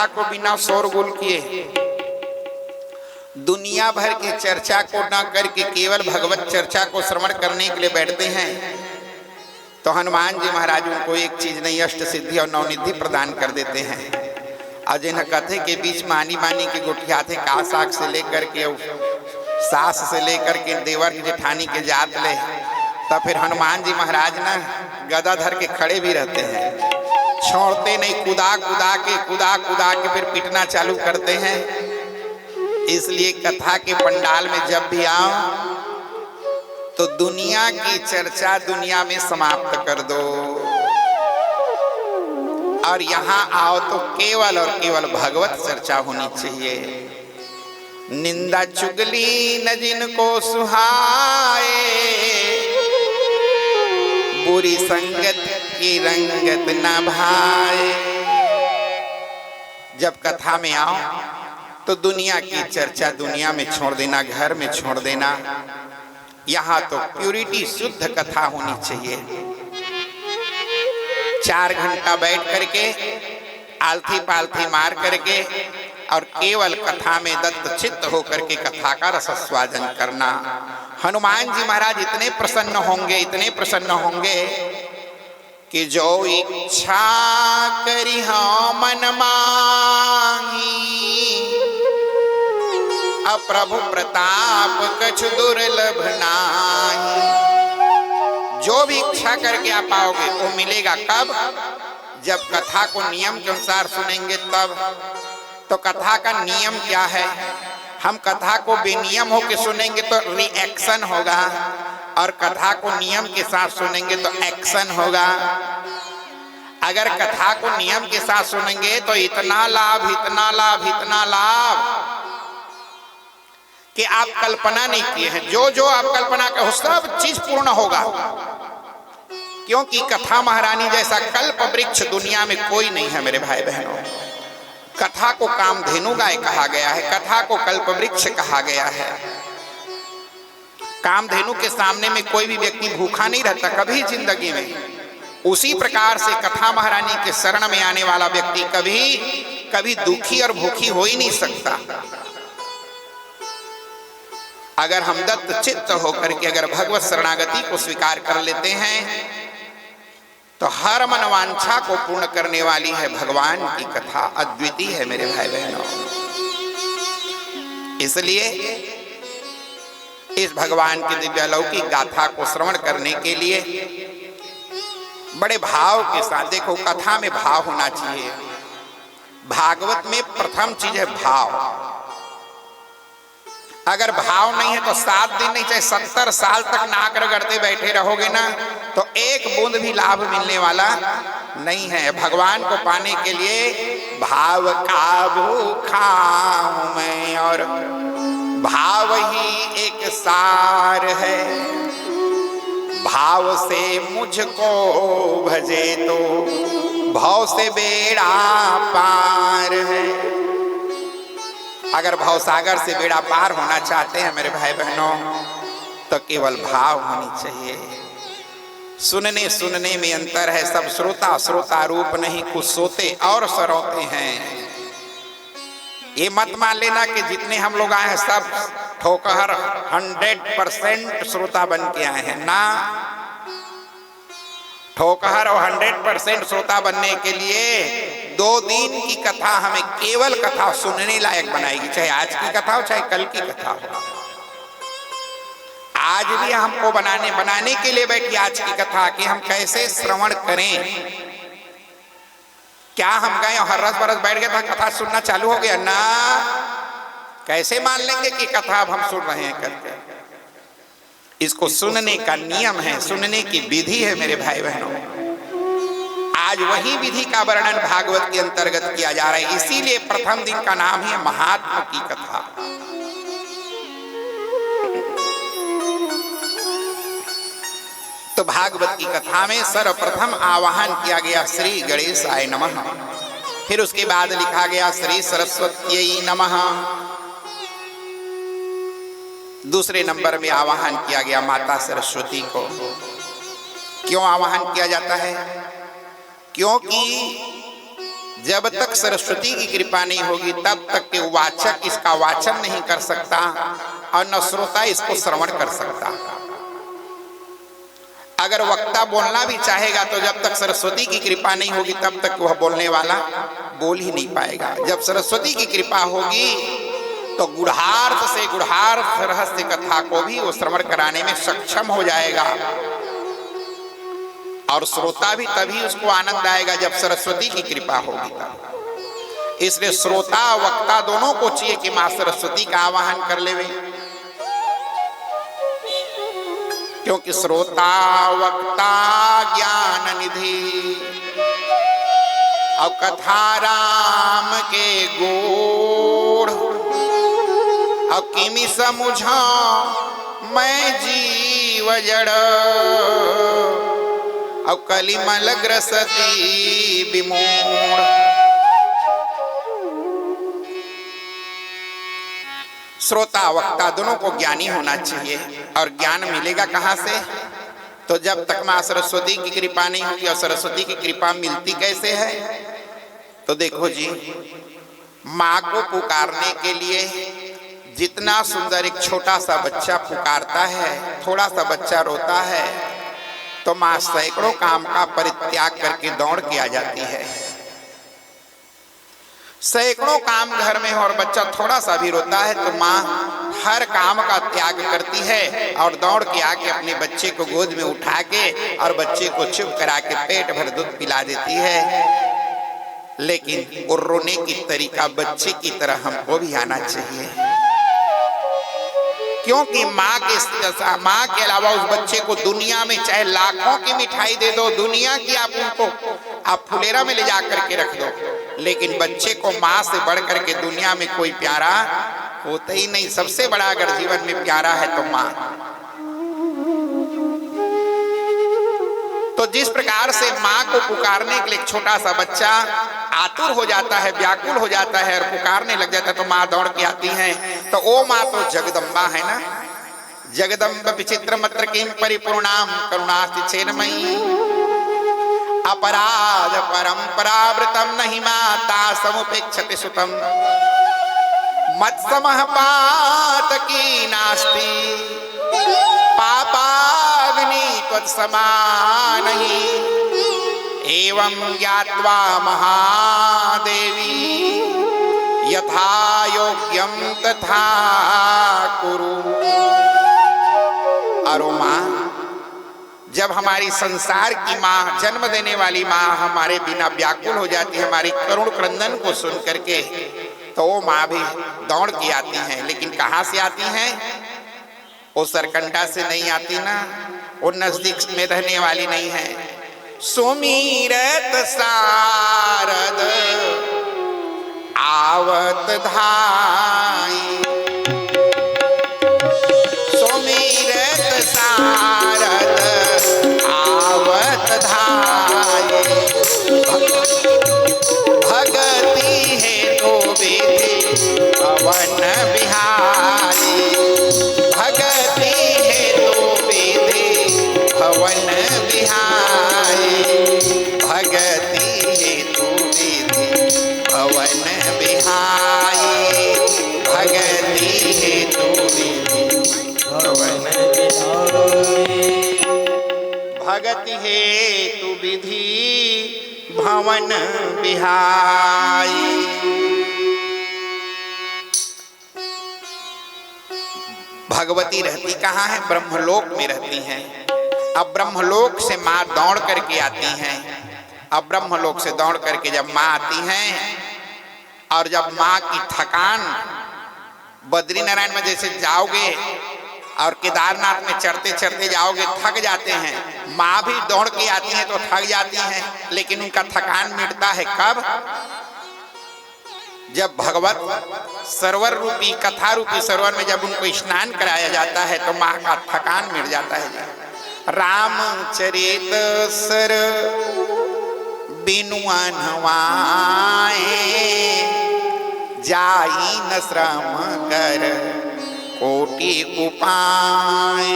को बिना शोरगुल किए दुनिया भर की चर्चा को न करके केवल भगवत चर्चा को श्रवण करने के लिए बैठते हैं तो हनुमान जी महाराज उनको एक चीज नहीं अष्ट सिद्धि और नवनिधि प्रदान कर देते हैं। और जिन कथे के बीच मानी बानी के गुठिया थे कासाक से लेकर के सास से लेकर के देवर की जेठानी के जात ले, तब फिर हनुमान जी महाराज ना गदा धर के खड़े भी रहते हैं, छोड़ते नहीं, कुदा कुदा के फिर पीटना चालू करते हैं। इसलिए कथा के पंडाल में जब भी आओ तो दुनिया की चर्चा दुनिया में समाप्त कर दो और यहाँ आओ तो केवल और केवल भगवत चर्चा होनी चाहिए। निंदा चुगली न जिनको सुहाए, बुरी संगत की रंगत न भाए। जब कथा में आओ तो दुनिया की चर्चा दुनिया में छोड़ देना, घर में छोड़ देना। यहाँ तो प्यूरिटी शुद्ध कथा होनी चाहिए। 4 घंटा बैठ करके आलथी पालथी मार करके और केवल कथा में दत्त चित्त होकर के कथा का रसस्वादन करना। हनुमान जी महाराज इतने प्रसन्न होंगे कि जो इच्छा करी हाँ मन मांगी, प्रभु प्रताप कछु दुर्लभ नाही। जो भी इच्छा करके आप पाओगे वो मिलेगा। कब? जब कथा को नियम के अनुसार सुनेंगे तब। तो कथा का नियम क्या है? हम कथा को बेनियम होके सुनेंगे तो रिएक्शन होगा और कथा को नियम के साथ सुनेंगे तो एक्शन होगा। अगर कथा को नियम के साथ सुनेंगे तो इतना लाभ कि आप कल्पना नहीं किए हैं। जो आप कल्पना कर सब चीज पूर्ण होगा, क्योंकि कथा महारानी जैसा कल्प वृक्ष दुनिया में कोई नहीं है मेरे भाई बहनों। कथा को कामधेनु गाय कहा गया है, कथा को कल्प वृक्ष कहा गया है। कामधेनु के सामने में कोई भी व्यक्ति भूखा नहीं रहता कभी जिंदगी में। उसी प्रकार से कथा महारानी के शरण में आने वाला व्यक्ति कभी दुखी और भूखी हो ही नहीं सकता। अगर हम दत्त चित्त होकर के अगर भगवत शरणागति को स्वीकार कर लेते हैं तो हर मनवांछा को पूर्ण करने वाली है भगवान की कथा, अद्वितीय है मेरे भाई बहनों। इसलिए इस भगवान की दिव्यालौकिक गाथा को श्रवण करने के लिए बड़े भाव के साथ, देखो कथा में भाव होना चाहिए। भागवत में प्रथम चीज है भाव। अगर भाव नहीं है तो 7 दिन नहीं चाहे 70 साल तक नाक रगड़ते बैठे रहोगे ना तो एक बूंद भी लाभ मिलने वाला नहीं है। भगवान को पाने के लिए भाव का भूखा हूं मैं और भाव ही एक सार है। भाव से मुझको भजे तो भाव से बेड़ा पार है। अगर भवसागर से बेड़ा पार होना चाहते हैं मेरे भाई बहनों तो केवल भाव होनी चाहिए। सुनने में अंतर है। सब श्रोता रूप नहीं, कुछ सोते और सरोते हैं। ये मत मान लेना कि जितने हम लोग आए हैं सब ठोकर 100% श्रोता बन के आए हैं ना। ठोकर और 100% श्रोता बनने के लिए 2 दिन की कथा हमें केवल कथा सुनने लायक बनाएगी, चाहे आज की कथा हो चाहे कल की कथा हो। आज भी हमको बनाने के लिए बैठी आज की कथा कि हम कैसे श्रवण करें। क्या हम गए हर रस बरस बैठ गए तो कथा सुनना चालू हो गया ना? कैसे मान लेंगे कि कथा अब हम सुन रहे हैं करके? इसको सुनने का नियम है, सुनने की विधि है मेरे भाई बहनों। आज वही विधि का वर्णन भागवत के अंतर्गत किया जा रहा है। इसीलिए प्रथम दिन का नाम है महात्मा की कथा। तो भागवत की कथा में सर्वप्रथम आवाहन किया गया श्री गणेशाय नमः। फिर उसके बाद लिखा गया श्री सरस्वत्यै नमः। दूसरे नंबर में आवाहन किया गया माता सरस्वती को। क्यों आवाहन किया जाता है? क्योंकि जब तक सरस्वती की कृपा नहीं होगी तब तक के वाचक इसका वाचन नहीं कर सकता और न श्रोता इसको श्रवण कर सकता। अगर वक्ता बोलना भी चाहेगा तो जब तक सरस्वती की कृपा नहीं होगी तब तक वह बोलने वाला बोल ही नहीं पाएगा। जब सरस्वती की कृपा होगी तो गुढ़ार्थ से गुढ़ार्थ रहस्य कथा को भी वो श्रवण कराने में सक्षम हो जाएगा और श्रोता भी तभी उसको आनंद आएगा जब सरस्वती की कृपा होगी तब। इसलिए श्रोता वक्ता दोनों को चाहिए कि मां सरस्वती का आवाहन कर लेवे, क्योंकि श्रोता वक्ता ज्ञान निधि और कथा राम के गोड़ और किमि समुझा मैं जीव जड़ और कलिमल ग्रसती विमूढ़। श्रोता वक्ता दोनों को ज्ञानी होना चाहिए और ज्ञान मिलेगा कहाँ से? तो जब तक मां सरस्वती की कृपा नहीं होगी। और सरस्वती की कृपा मिलती कैसे है? तो देखो जी, मां को पुकारने के लिए जितना सुंदर एक छोटा सा बच्चा पुकारता है, थोड़ा सा बच्चा रोता है तो मां सैकड़ों काम का परित्याग करके दौड़ के आ जाती है। सैकड़ों काम घर में हो और बच्चा थोड़ा सा भी रोता है तो मां हर काम का त्याग करती है और दौड़ के आके अपने बच्चे को गोद में उठा के और बच्चे को चुप करा के पेट भर दूध पिला देती है। लेकिन वो रोने की तरीका बच्चे की तरह हमको भी आना चाहिए, क्योंकि माँ के अलावा उस बच्चे को दुनिया में चाहे लाखों की मिठाई दे दो, दुनिया की आप फुलेरा में ले जा करके रख दो, लेकिन बच्चे को माँ से बढ़ करके दुनिया में कोई प्यारा होता ही नहीं। सबसे बड़ा अगर जीवन में प्यारा है तो माँ। तो जिस प्रकार से माँ को पुकारने के लिए छोटा सा बच्चा आतुर हो जाता है, व्याकुल हो जाता है और पुकारने लग जाता है तो माँ दौड़ के आती है। तो वो माँ तो जगदम्बा है ना। जगदम्ब विचित्र मत्र किम परिपूर्णाम करुणास्ति चेन्मयी अपराध परंपरावृतम नहीं माता समुपेक्षते सुतम मत्समः पातकी नास्ति पापाग्नि त्वत्समानहि एवं ज्ञात्वा महादेवी यथा योग्यं तथा कुरु। अरो माँ, जब हमारी संसार की माँ, जन्म देने वाली माँ हमारे बिना व्याकुल हो जाती है हमारी करुण क्रंदन को सुन करके, तो वो माँ भी दौड़ के आती हैं। लेकिन कहाँ से आती हैं? वो सरकंडा से नहीं आती ना, वो नजदीक में रहने वाली नहीं है। सुमीरत सारद आवत धाई, सुमीरत सारद आवत धाई, भगति है तो विधि पवन बिहारी, भगति है तो विधि पवन बिहारी, भगति है तो विधि पवन बिहारी, भगति है तो विधि पवन बिहारी, भगति है तो विधि भवन बिहारी। भगवती रहती कहाँ है? ब्रह्मलोक में रहती हैं। अब ब्रह्मलोक से माँ दौड़ करके आती हैं। अब ब्रह्मलोक से दौड़ करके जब माँ आती हैं और जब माँ की थकान, बद्रीनारायण में जैसे जाओगे और केदारनाथ में चढ़ते चढ़ते जाओगे थक जाते हैं, माँ भी दौड़ के आती हैं तो थक जाती हैं, लेकिन उनका थकान मिटता है कब? जब भगवत सरोवर रूपी कथा रूपी सरोवर में जब उनको स्नान कराया जाता है तो माँ का थकान मिट जाता है। रामचरित सर बिनु अनवाए जाई न श्रम कर कोटि उपाय,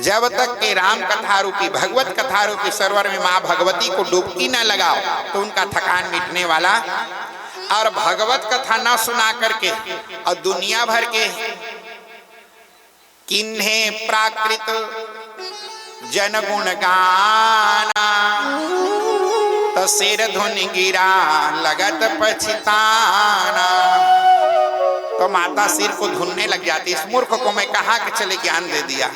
जब तक के राम कथा रूपी भगवत कथा रूपी सरोवर में माँ भगवती को डुबकी न लगाओ तो उनका थकान मिटने वाला। और भगवत कथा न सुना करके और दुनिया भर के किन्हे प्राकृत जनगुण गाना तो सिर धुन गिरा लगत पछताना। तो माता सिर को धुनने लग जाती, इस मूर्ख को मैं कहाँ के चले ज्ञान दे दिया।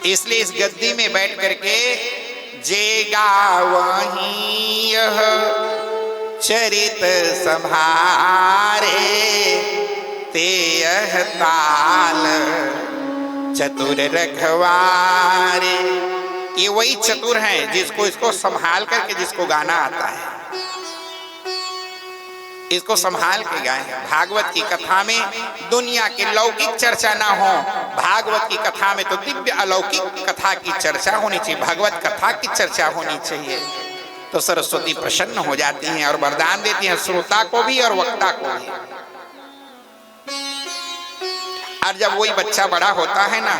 इसलिए इस गद्दी में बैठ करके जेगा वहीं यह चरित संभारे ते यह ताल चतुर रखवारे। ये वही चतुर हैं जिसको इसको संभाल करके जिसको गाना आता है, इसको संभाल के गाएं। भागवत की कथा में दुनिया की लौकिक चर्चा ना हो, भागवत की कथा में तो दिव्य अलौकिक कथा की चर्चा होनी चाहिए, भगवत कथा की चर्चा होनी चाहिए। तो सरस्वती प्रसन्न हो जाती हैं और वरदान देती हैं श्रोता को भी और वक्ता को भी। और जब वही बच्चा बड़ा होता है ना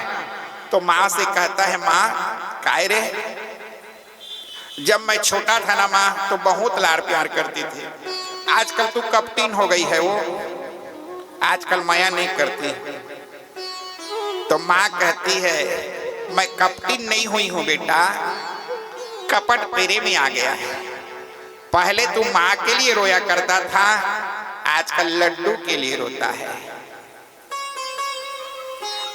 तो माँ से कहता है, माँ काय रे, जब मैं छोटा था ना माँ तो बहुत लाड़ प्यार करती थी, आजकल तू कपटीन हो गई है, वो आजकल माया नहीं करती। तो माँ कहती है, मैं कपटीन नहीं हुई हूं बेटा, कपट तेरे में आ गया है। पहले तू माँ के लिए रोया करता था, आजकल लड्डू के लिए रोता है।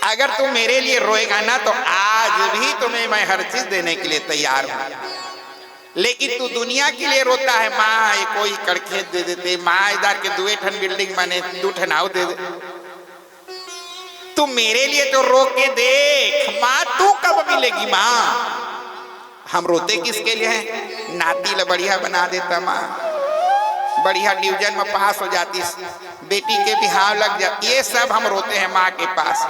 अगर तू मेरे लिए रोएगा ना तो आज भी तुम्हें मैं हर चीज देने के लिए तैयार हूं, लेकिन तू दुनिया के लिए रोता है। माँ ये कोई कड़खेत दे देते, माँ इधर के 2 ठन बिल्डिंग बने 2 ठन आउ दे दे। तू मेरे लिए तो रो के देख, माँ तू कब मिलेगी माँ। हम रोते किसके लिए हैं? नाती ले बढ़िया बना देता माँ, बढ़िया डिवीजन में पास हो जाती, बेटी के बिहाव लग जाती, ये सब हम रोते हैं माँ के पास।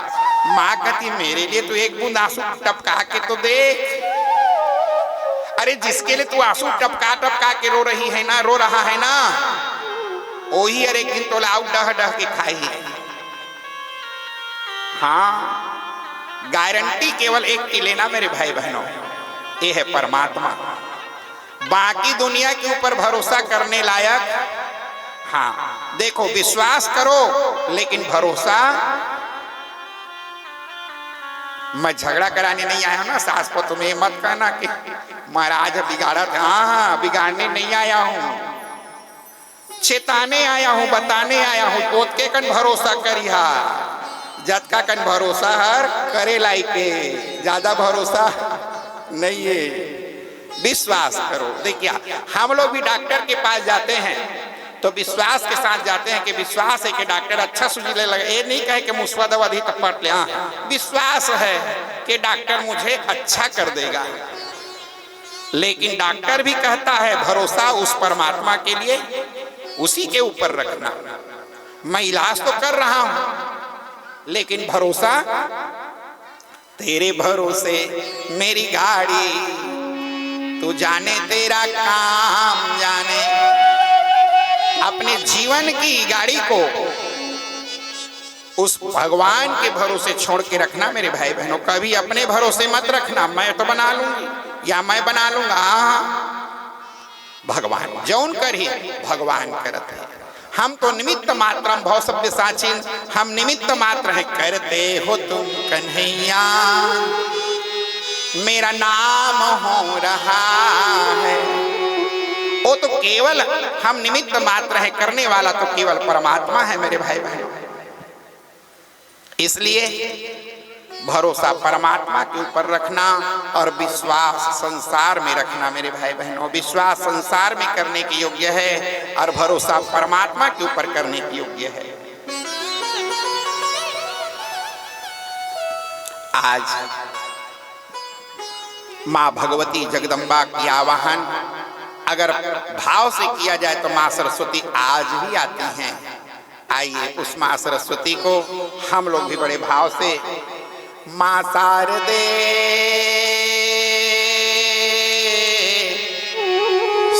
माँ कहती मेरे लिए तो एक बूंद आंसू टपका के तो देख। अरे जिसके लिए तू आंसू टपका टपका के रो रही है ना, रो रहा है ना, वही अरे एक दिन तो लाऊ डह डह के खाई है। हाँ, गारंटी केवल एक की लेना मेरे भाई बहनों, ये है परमात्मा। बाकी दुनिया के ऊपर भरोसा करने लायक, हाँ देखो विश्वास करो लेकिन भरोसा। मैं झगड़ा कराने नहीं आया हूं ना सास को, तुम्हें मत कहना कि महाराज बिगाड़ा था। हाँ, बिगाड़ने नहीं आया हूं, चेताने आया हूं, बताने आया हूं। पोत के कन भरोसा करिहा, जतका कन भरोसा हर करे लायके, ज्यादा भरोसा नहीं है, विश्वास करो। देखिए हम लोग भी डॉक्टर के पास जाते हैं तो विश्वास के साथ जाते हैं कि विश्वास है कि डॉक्टर अच्छा सुझी ले लगे, ये नहीं कहे कि मुस्वा दवा दी तब पट ले। विश्वास है कि डॉक्टर मुझे अच्छा कर देगा, लेकिन डॉक्टर भी कहता है भरोसा उस परमात्मा के लिए, उसी के ऊपर रखना। मैं इलाज तो कर रहा हूं लेकिन भरोसा तेरे भरोसे मेरी गाड़ी, तू जाने तेरा काम जाने। अपने जीवन की गाड़ी को उस भगवान के भरोसे छोड़ के रखना मेरे भाई बहनों। कभी अपने भरोसे मत रखना, मैं तो बना लूंगी या मैं बना लूंगा। भगवान जौन कर ही भगवान करत है, हम तो निमित्त मात्र, भव शब्द साचिन, हम निमित्त मात्र है। करते हो तुम कन्हैया मेरा नाम हो रहा है, वो तो केवल हम निमित्त मात्र है, करने वाला तो केवल परमात्मा है मेरे भाई बहनों। इसलिए भरोसा परमात्मा के ऊपर रखना और विश्वास संसार में रखना मेरे भाई बहनों। विश्वास संसार में करने के योग्य है और भरोसा परमात्मा के ऊपर करने के योग्य है। आज माँ भगवती जगदम्बा की आवाहन अगर भाव से किया जाए तो माँ सरस्वती आज भी आती हैं। आइए उस माँ सरस्वती को हम लोग भी बड़े भाव से माँ शारदे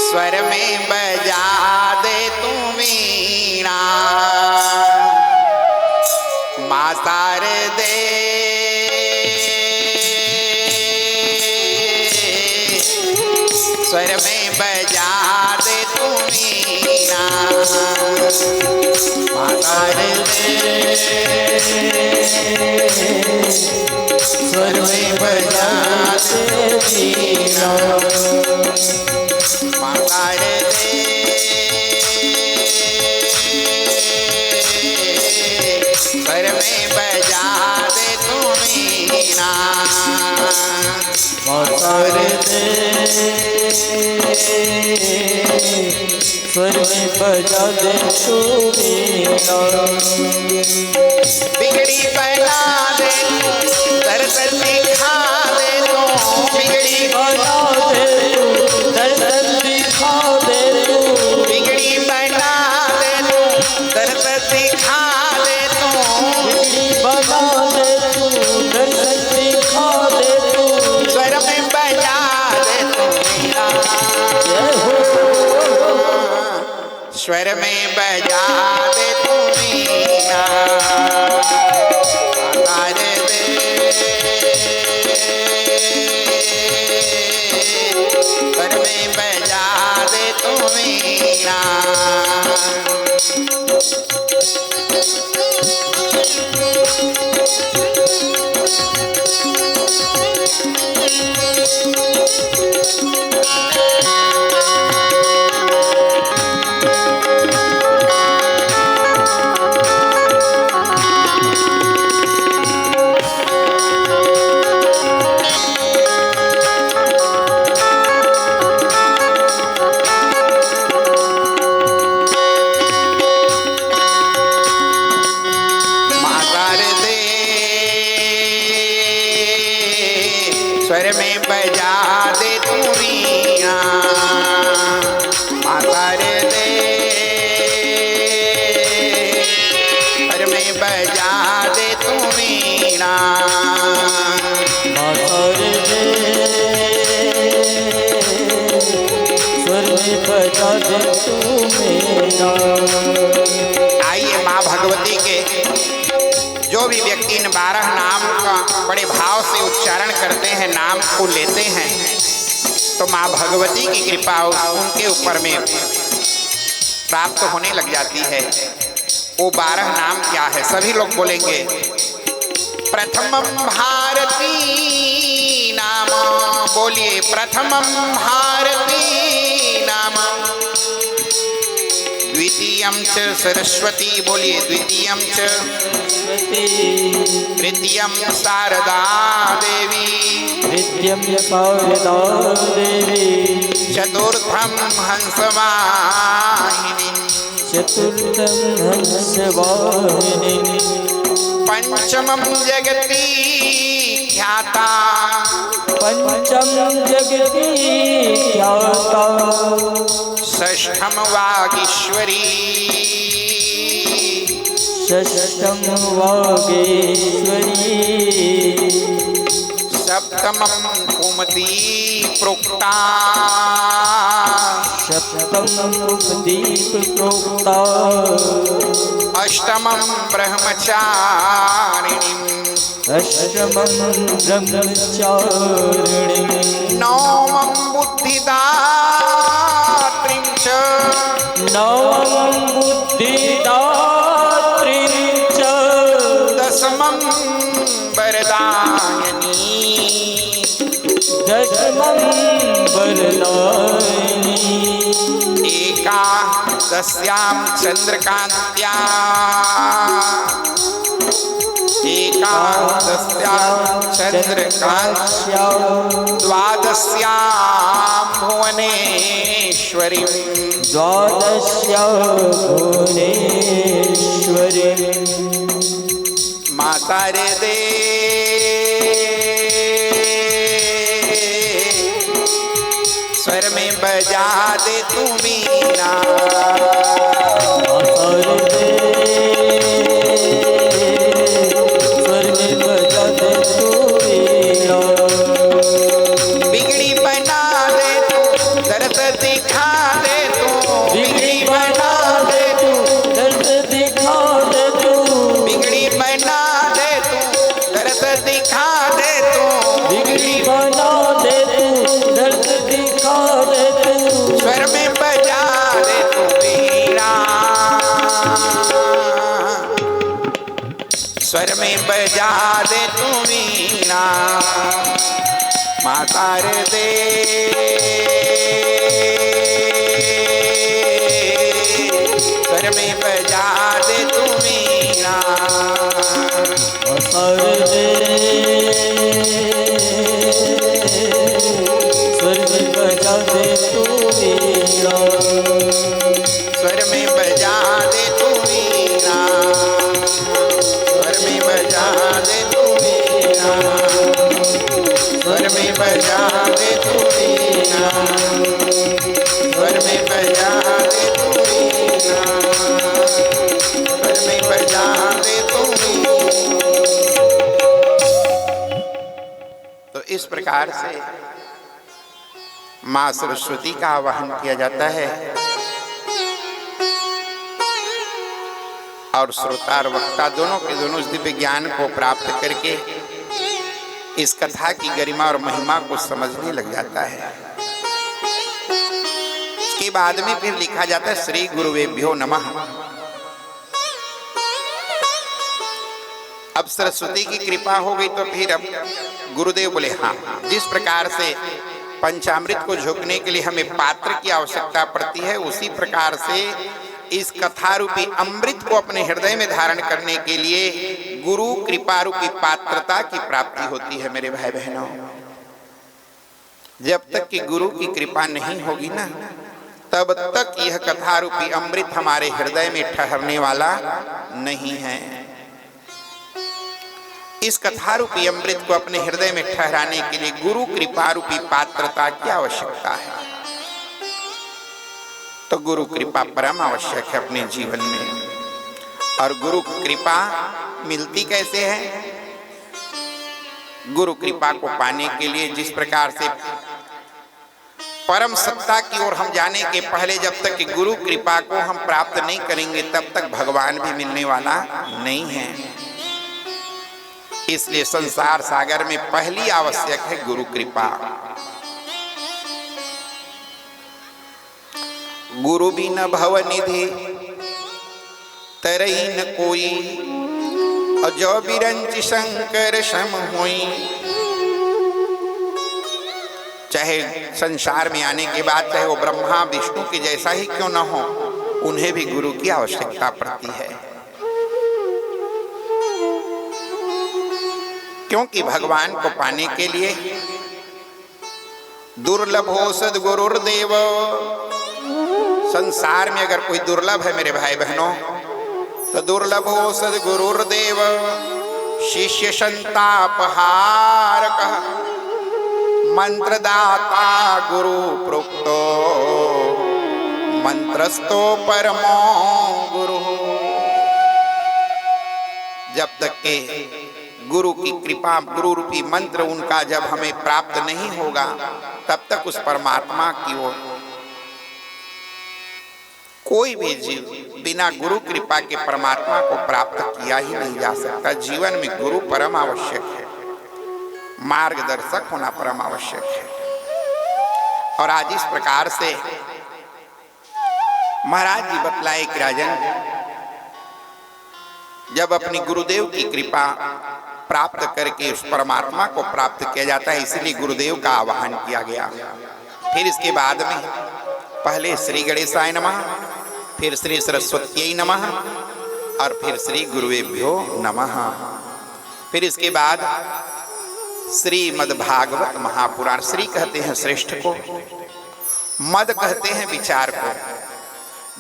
स्वर में बजा दे तू वीणा, माँ शारदे माता रे स्वर में बजा दे वीणा। माता रे स्वर में बजा दे तू वीणा। माता रे स्वर में बजा दे तू वीणा। बिगड़ी बना दे दर्शन दिखा दे तू। बिगड़ी बना दे तू दर्शन दिखा दे तू। बिगड़ी बना दे तू दर्शन दिखा दे तू। बिगड़ी बना दे तू दर्शन दिखा दे तू। स्वर में बजा दे तू वीणा। स्वर में बजा दे तू वीणा। माता रे स्वर में बजा दे तू वीणा। स्वर में बजा दे तू वीणा। माता रे स्वर में बजा दे तू वीणा। माता रे स्वर में बजा दे तू वीणा। आइए माँ भगवती के जो भी व्यक्ति इन 12 नाम का बड़े भाव से उच्चारण करते हैं, नाम को लेते हैं, तो माँ भगवती की कृपा उनके ऊपर में प्राप्त होने लग जाती है। वो 12 नाम क्या है? सभी लोग बोलेंगे। प्रथमम भारती नाम, बोलिए प्रथमम भारती नाम। द्वितीयं च सरस्वती, बोलिए द्वितीयं च। तृतीयं शारदा देवी, तृतीयं शारदा देवी। चतुर्थं हंसवाहिनी, चतुर्थं हंसवाहिनी। पंचमं जगती ख्याता, पंचम जगती ख्याता। षष्ठं वागीश्वरी, षष्ठं वागीश्वरी। सप्तमं कुमती प्रोक्ता, सप्तमं दीप प्रोक्ता। अष्टमं ब्रह्मचारिणी, अष्टमं ब्रह्मचारिणी। नवमं बुद्धिदात्रीं च, नवमं बुद्धिदात्रीं च। दशमं वरदायिनी, दशमं वरदायिनी। एकादश्यां चंद्रकांत्या, एकादश्यां चंद्रकांत्या। द्वादश्यां भुवनेश्वरी, द्वादश्यां भुवनेश्वरी। माता रे दे स्वर में बजा दे तू वीणा। माता रे स्वर में बजा दे तू वीणा। बिगड़ी बना दे तू दर्द दिखा दे तू। बिगड़ी बना दे तू दर्द दिखा दे तू। बिगड़ी बना दे तू दर्द दिखा दे तू। बिगड़ी बना दे तू दर्द दिखा दे तू। स्वर में बजा दे तू वीणा। स्वर में बजा दे तू वीणा माता रे दे, स्वर में बजा दे तू वीणा माता रे दे, स्वर में बजा दे तू वीणा, स्वर में बजा दे तू वीणा, स्वर में बजा दे तू वीणा, स्वर में बजा दे तू वीणा, स्वर में बजा दे तू वीणा, स्वर में बजा दे तू वीणा। तो इस प्रकार से माँ सरस्वती का आवाहन किया जाता है और श्रोता और वक्ता दोनों के दोनों इस दिव्य ज्ञान को प्राप्त करके इस कथा की गरिमा और महिमा को समझने लग जाता है। इसके बाद में फिर लिखा जाता है श्री गुरुवेभ्यो नमः। अब सरस्वती की कृपा हो गई तो फिर अब गुरुदेव बोले हाँ, जिस प्रकार से पंचामृत को झोंकने के लिए हमें पात्र की आवश्यकता पड़ती है, उसी प्रकार से इस कथा रूपी अमृत को अपने हृदय में धारण करने के लिए गुरु कृपा रूपी पात्रता की प्राप्ति होती है। मेरे भाई बहनों, जब तक कि गुरु की कृपा नहीं होगी ना, तब तक यह कथा रूपी अमृत हमारे हृदय में ठहरने वाला नहीं है। इस कथा रूपी अमृत को अपने हृदय में ठहराने के लिए गुरु कृपा रूपी पात्रता की आवश्यकता है। तो गुरु कृपा परम आवश्यक है अपने जीवन में। और गुरु कृपा मिलती कैसे है? गुरु कृपा को पाने के लिए जिस प्रकार से परम सत्ता की ओर हम जाने के पहले जब तक कि गुरु कृपा को हम प्राप्त नहीं करेंगे, तब तक भगवान भी मिलने वाला नहीं है। इसलिए संसार सागर में पहली आवश्यक है गुरु कृपा। गुरु बिन भव निधि तरई न कोई, और जो बिरंच शंकर सम होई। चाहे संसार में आने के बाद चाहे वो ब्रह्मा विष्णु के जैसा ही क्यों न हो, उन्हें भी गुरु की आवश्यकता पड़ती है। क्योंकि भगवान को पाने के लिए दुर्लभो सद्गुरुर्देव, संसार में अगर कोई दुर्लभ है मेरे भाई बहनों, तो दुर्लभो सद्गुरुर्देव शिष्य संतापहारक मंत्रदाता गुरु प्रोक्तो मंत्रस्तो परमो गुरु। जब तक के गुरु की कृपा, गुरु रूपी मंत्र उनका जब हमें प्राप्त नहीं होगा, तब तक उस परमात्मा की ओर कोई भी जीव बिना गुरु कृपा के परमात्मा को प्राप्त किया ही नहीं जा सकता। जीवन में गुरु परम आवश्यक है, मार्गदर्शक होना परम आवश्यक है। और आज इस प्रकार से महाराज जी बतलाए कि राजन, जब अपनी गुरुदेव की कृपा प्राप्त करके उस परमात्मा को प्राप्त किया जाता है, इसलिए गुरुदेव का आवाहन किया गया। फिर इसके बाद में पहले श्री गणेशाय नमः, फिर श्री सरस्वत्यै नमः और फिर श्री गुरुवेभ्यो नमः। फिर इसके बाद श्रीमद् भागवत महापुराण, श्री कहते हैं श्रेष्ठ को, मद कहते हैं विचार को।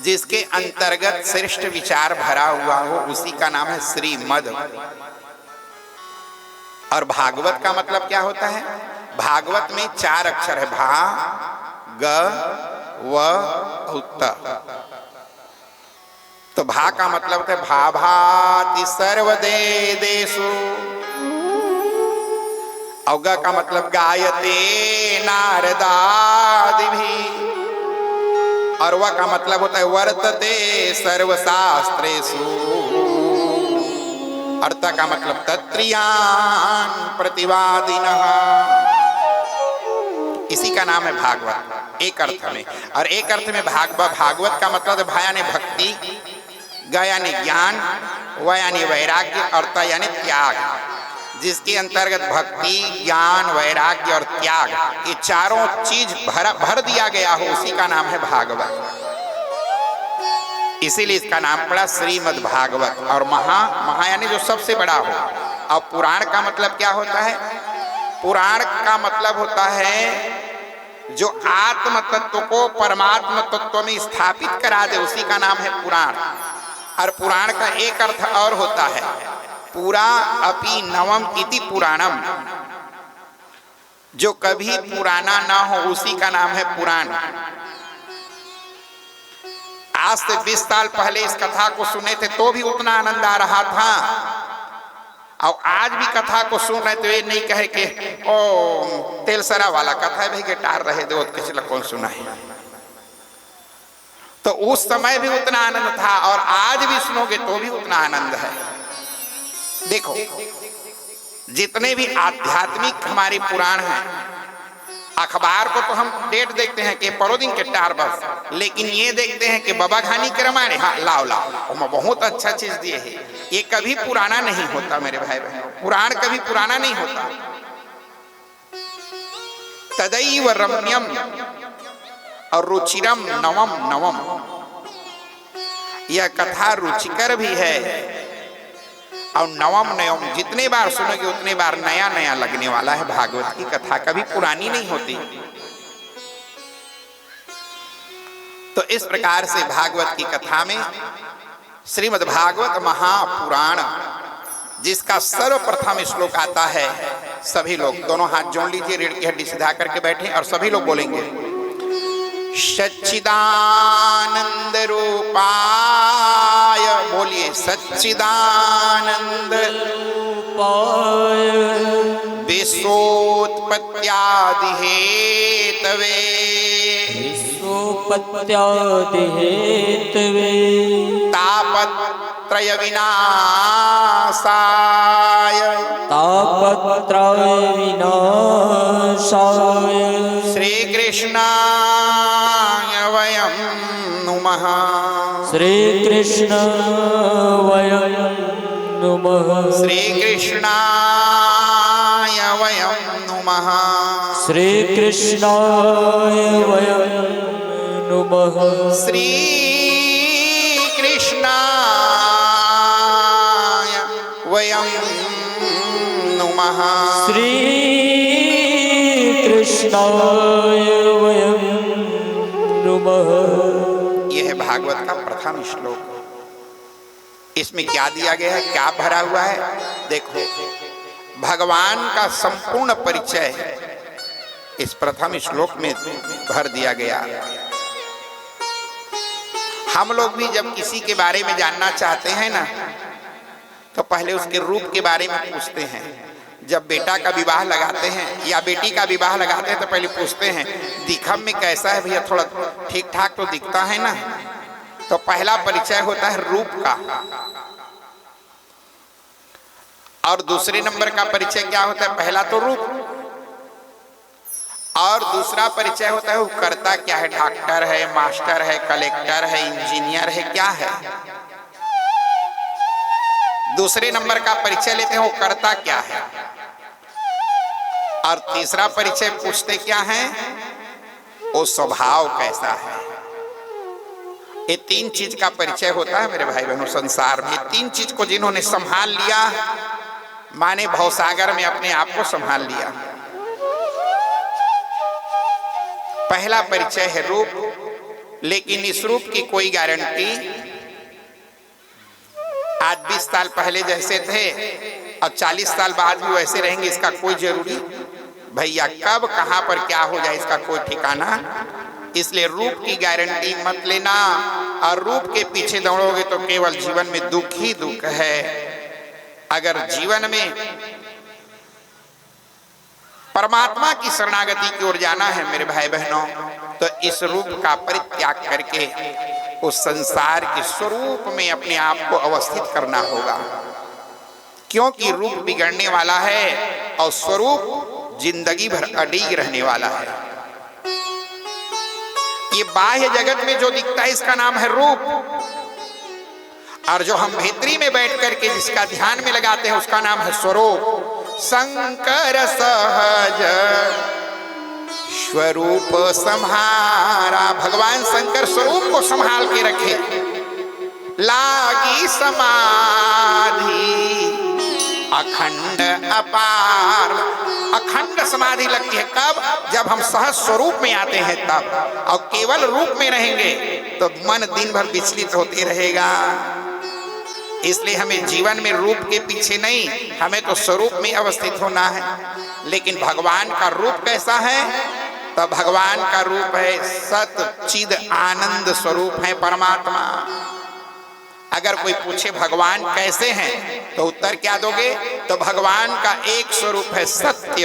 जिसके अंतर्गत श्रेष्ठ विचार भरा हुआ हो उसी का नाम है श्रीमद्। और भागवत का मतलब क्या होता है? भागवत में 4 अक्षर है, भा ग व उत। तो भा का मतलब है भा भाति सर्वदे देशु, और ग का मतलब गायते नारदादि भी, और व का मतलब होता है वर्तते सर्वशास्त्रेषु, और त का मतलब तत्रियान प्रतिवादिनः। इसी का नाम है भागवत एक अर्थ में। और एक अर्थ में भागवत का मतलब भाया ने भक्ति, गया ने ज्ञान, व यानी वैराग्य और त यानी त्याग, जिसके अंतर्गत भक्ति, ज्ञान, वैराग्य और त्याग ये चारों चीज भर दिया गया हो, उसी का नाम है भागवत। इसीलिए इसका नाम पड़ा श्रीमद् भागवत। और महा यानी जो सबसे बड़ा हो। और पुराण का मतलब क्या होता है? पुराण का मतलब होता है जो आत्म तत्व को परमात्म तत्व में स्थापित करा दे, उसी का नाम है पुराण। और पुराण का एक अर्थ और होता है, पुरा अपि नवम इति पुराणम, जो कभी पुराना ना हो उसी का नाम है पुराण। आज से 20 साल पहले इस कथा को सुने थे तो भी उतना आनंद आ रहा था, और आज भी कथा को सुन रहे तो ये नहीं कहे कि ओ तेलसरा वाला कथा है भाई, गिटार रहे दो किसी ला कौन सुना है। तो उस समय भी उतना आनंद था और आज भी सुनोगे तो भी उतना आनंद है। देखो जितने भी आध्यात्मिक हमारे पुराण हैं, अखबार को तो हम डेट देखते हैं कि परोदिन के टार बस, लेकिन ये देखते हैं कि बाबा घानी के रामायण, हाँ लाओ लाओ बहुत अच्छा चीज दिए है। ये कभी पुराना नहीं होता मेरे भाई बहनों, पुराण कभी पुराना नहीं होता। तदैव रम्यम और रुचिरम नवम नवम, यह कथा रुचिकर भी है और नवम नवम, जितने बार सुनोगे उतने बार नया नया लगने वाला है। भागवत की कथा कभी पुरानी नहीं होती। तो इस प्रकार से भागवत की कथा में श्रीमद् भागवत महापुराण, जिसका सर्वप्रथम श्लोक आता है, सभी लोग दोनों हाथ जोड़ लीजिए, रीढ़ की हड्डी सीधा करके बैठे और सभी लोग बोलेंगे सच्चिदानंद रूपाय, बोलिए सच्चिदानंद रूपाय, विश्वोत्पत्त्यादि हेतवे, विश्वोत्पत्त्यादि हेतवे, तापत्रय विनाशाय, तापत्रय विनाशाय, श्री कृष्णाय वयं नुमः, श्री कृष्ण वयं नुमः, श्री कृष्णाय वयं नुमः, श्री कृष्णाय वयं नुमः, श्री कृष्णाय वयं नुमः, श्री कृष्णाय वयं नुमः। यह है भागवत का प्रथम श्लोक। इसमें क्या दिया गया है, क्या भरा हुआ है? देखो भगवान का संपूर्ण परिचय इस प्रथम श्लोक में भर दिया गया। हम लोग भी जब किसी के बारे में जानना चाहते हैं ना, तो पहले उसके रूप के बारे में पूछते हैं। जब बेटा का विवाह लगाते हैं या बेटी का विवाह लगाते हैं तो पहले पूछते हैं दिखम में कैसा है भैया, थोड़ा ठीक ठाक तो दिखता है ना। तो पहला परिचय होता है रूप का। और दूसरे नंबर का परिचय क्या होता है? पहला तो रूप, और दूसरा परिचय होता है वो करता क्या है, डॉक्टर है, मास्टर है, कलेक्टर है, इंजीनियर है, क्या है। दूसरे नंबर का परिचय लेते हैं वो करता क्या है, और तीसरा परिचय पूछते क्या है, वो स्वभाव कैसा है। ये तीन चीज का परिचय होता है मेरे भाई बहनों संसार में। तीन चीज को जिन्होंने संभाल लिया, माने भवसागर में अपने आप को संभाल लिया। पहला परिचय है रूप, लेकिन इस रूप की कोई गारंटी आज 20 साल पहले जैसे थे और 40 साल बाद भी वैसे रहेंगे, इसका कोई जरूरी भैया कब कहां पर क्या हो जाए इसका कोई ठिकाना। इसलिए रूप की गारंटी मत लेना, और रूप के पीछे दौड़ोगे तो केवल जीवन में दुख ही दुख है। अगर जीवन में परमात्मा की शरणागति की ओर जाना है मेरे भाई बहनों, तो इस रूप का परित्याग करके उस संसार के स्वरूप में अपने आप को अवस्थित करना होगा, क्योंकि रूप बिगड़ने वाला है और स्वरूप जिंदगी भर अडिग रहने वाला है। ये बाह्य जगत में जो दिखता है इसका नाम है रूप, और जो हम भीतरी में बैठ करके जिसका ध्यान में लगाते हैं उसका नाम है स्वरूप। शंकर सहज स्वरूप संहारा, भगवान शंकर स्वरूप को संभाल के रखे। लागी समाधि अखंड अपार, अखंड समाधि लगती है कब? जब हम सहज स्वरूप में आते हैं तब। और केवल रूप में रहेंगे तो मन दिन भर विचलित होते रहेगा। इसलिए हमें जीवन में रूप के पीछे नहीं, हमें तो स्वरूप में अवस्थित होना है। लेकिन भगवान का रूप कैसा है? तो भगवान का रूप है सत चिद आनंद स्वरूप है परमात्मा। अगर कोई पूछे भगवान कैसे हैं तो उत्तर क्या दोगे? तो भगवान का एक स्वरूप है सत्य।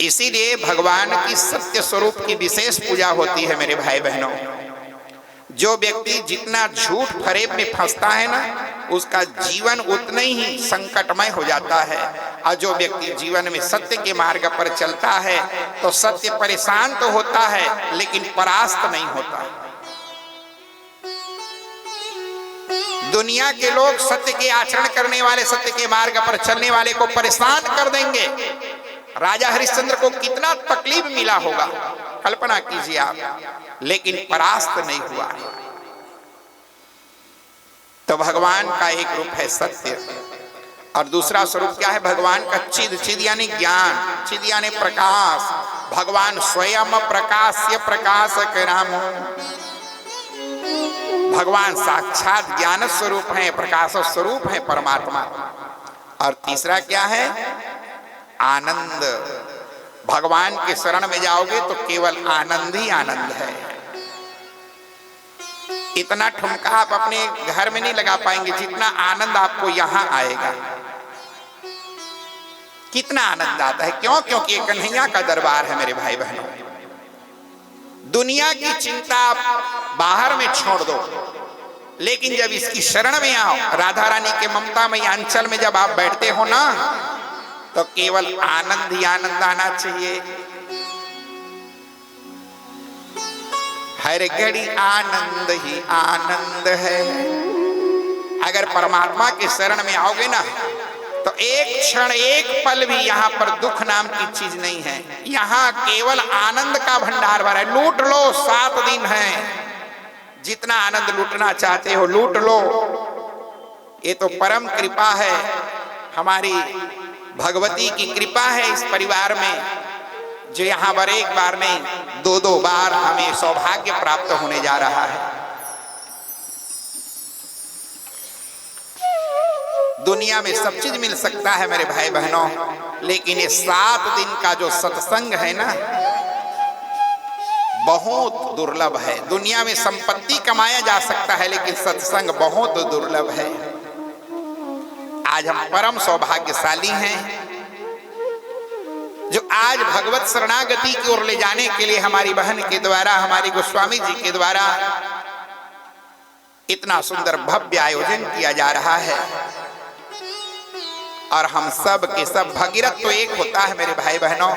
इसीलिए भगवान की सत्य स्वरूप की विशेष पूजा होती है मेरे भाई बहनों। जो व्यक्ति जितना झूठ फरेब में फंसता है ना, उसका जीवन उतना ही संकटमय हो जाता है। और जो व्यक्ति जीवन में सत्य के मार्ग पर चलता है तो सत्य परेशान तो होता है लेकिन परास्त नहीं होता। दुनिया के लोग सत्य के आचरण करने वाले, सत्य के मार्ग पर चलने वाले को परेशान कर देंगे। राजा हरिश्चंद्र को कितना तकलीफ मिला होगा, कल्पना कीजिए आप, लेकिन परास्त नहीं हुआ। तो भगवान का एक रूप है सत्य और दूसरा स्वरूप क्या है? भगवान का चिद, चिद यानी ज्ञान, चिद यानी प्रकाश। भगवान स्वयं प्रकाश्य प्रकाशक राम, भगवान साक्षात ज्ञान स्वरूप है, प्रकाश स्वरूप है परमात्मा। और तीसरा क्या है? आनंद। भगवान के शरण में जाओगे तो केवल आनंद ही आनंद है। इतना ठुमका आप अपने घर में नहीं लगा पाएंगे जितना आनंद आपको यहां आएगा। कितना आनंद आता है, क्यों? क्योंकि ये कन्हैया का दरबार है मेरे भाई बहनों। दुनिया की चिंता आप बाहर में छोड़ दो, लेकिन जब इसकी शरण में आओ, राधा रानी के ममता में अंचल में जब आप बैठते हो ना, तो केवल आनंद ही आनंद आना चाहिए। हर घड़ी आनंद ही आनंद है। अगर परमात्मा के शरण में आओगे ना तो एक क्षण, एक पल भी यहाँ पर दुख नाम की चीज नहीं है। यहाँ केवल आनंद का भंडार भरा है। लूट लो, 7 दिन है, जितना आनंद लूटना चाहते हो लूट लो। ये तो परम कृपा है, हमारी भगवती की कृपा है इस परिवार में, जो यहाँ पर एक बार नहीं 2-2 बार हमें सौभाग्य प्राप्त होने जा रहा है। दुनिया में सब चीज मिल सकता है मेरे भाई बहनों, लेकिन ये 7 दिन का जो सत्संग है ना, बहुत दुर्लभ है। दुनिया में संपत्ति कमाया जा सकता है लेकिन सत्संग बहुत दुर्लभ है। आज हम परम सौभाग्यशाली हैं जो आज भगवत शरणागति की ओर ले जाने के लिए हमारी बहन के द्वारा, हमारी गोस्वामी जी के द्वारा इतना सुंदर भव्य आयोजन किया जा रहा है। और हम सब के सब, भगीरथ तो एक होता है मेरे भाई बहनों,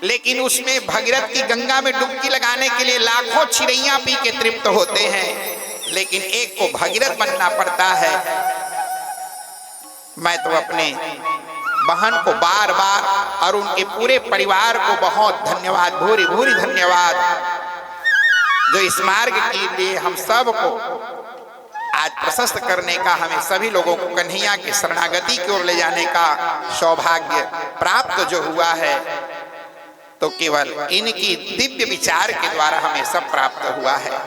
लेकिन उसमें भगीरथ की गंगा में डुबकी लगाने के लिए लाखों चिड़ैया पी के तृप्त होते हैं, लेकिन एक को भगीरथ बनना पड़ता है। मैं तो अपने बहन को बार बार और उनके पूरे परिवार को बहुत धन्यवाद, भूरी भूरी धन्यवाद, जो इस मार्ग के लिए हम सब को आज प्रशस्त करने का, हमें सभी लोगों को कन्हैया की शरणागति की ओर ले जाने का सौभाग्य प्राप्त जो हुआ है, तो केवल इनकी दिव्य विचार के द्वारा हमें सब प्राप्त हुआ है।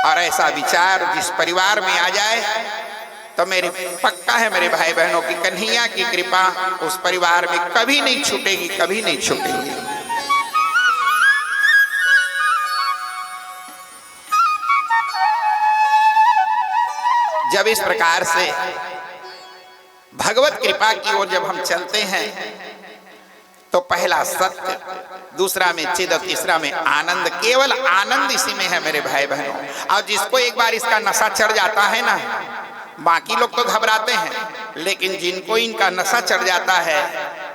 और ऐसा विचार जिस परिवार में आ जाए तो मेरे पक्का है मेरे भाई बहनों की कन्हैया की कृपा उस परिवार में कभी नहीं छूटेगी, कभी नहीं छूटेगी। जब इस प्रकार से भगवत कृपा की ओर जब हम चलते हैं तो पहला सत्य, दूसरा में चिद, तीसरा में आनंद। केवल आनंद इसी में है मेरे भाई बहनों। और जिसको एक बार इसका नशा चढ़ जाता है ना, बाकी लोग तो घबराते हैं, लेकिन जिनको इनका नशा चढ़ जाता है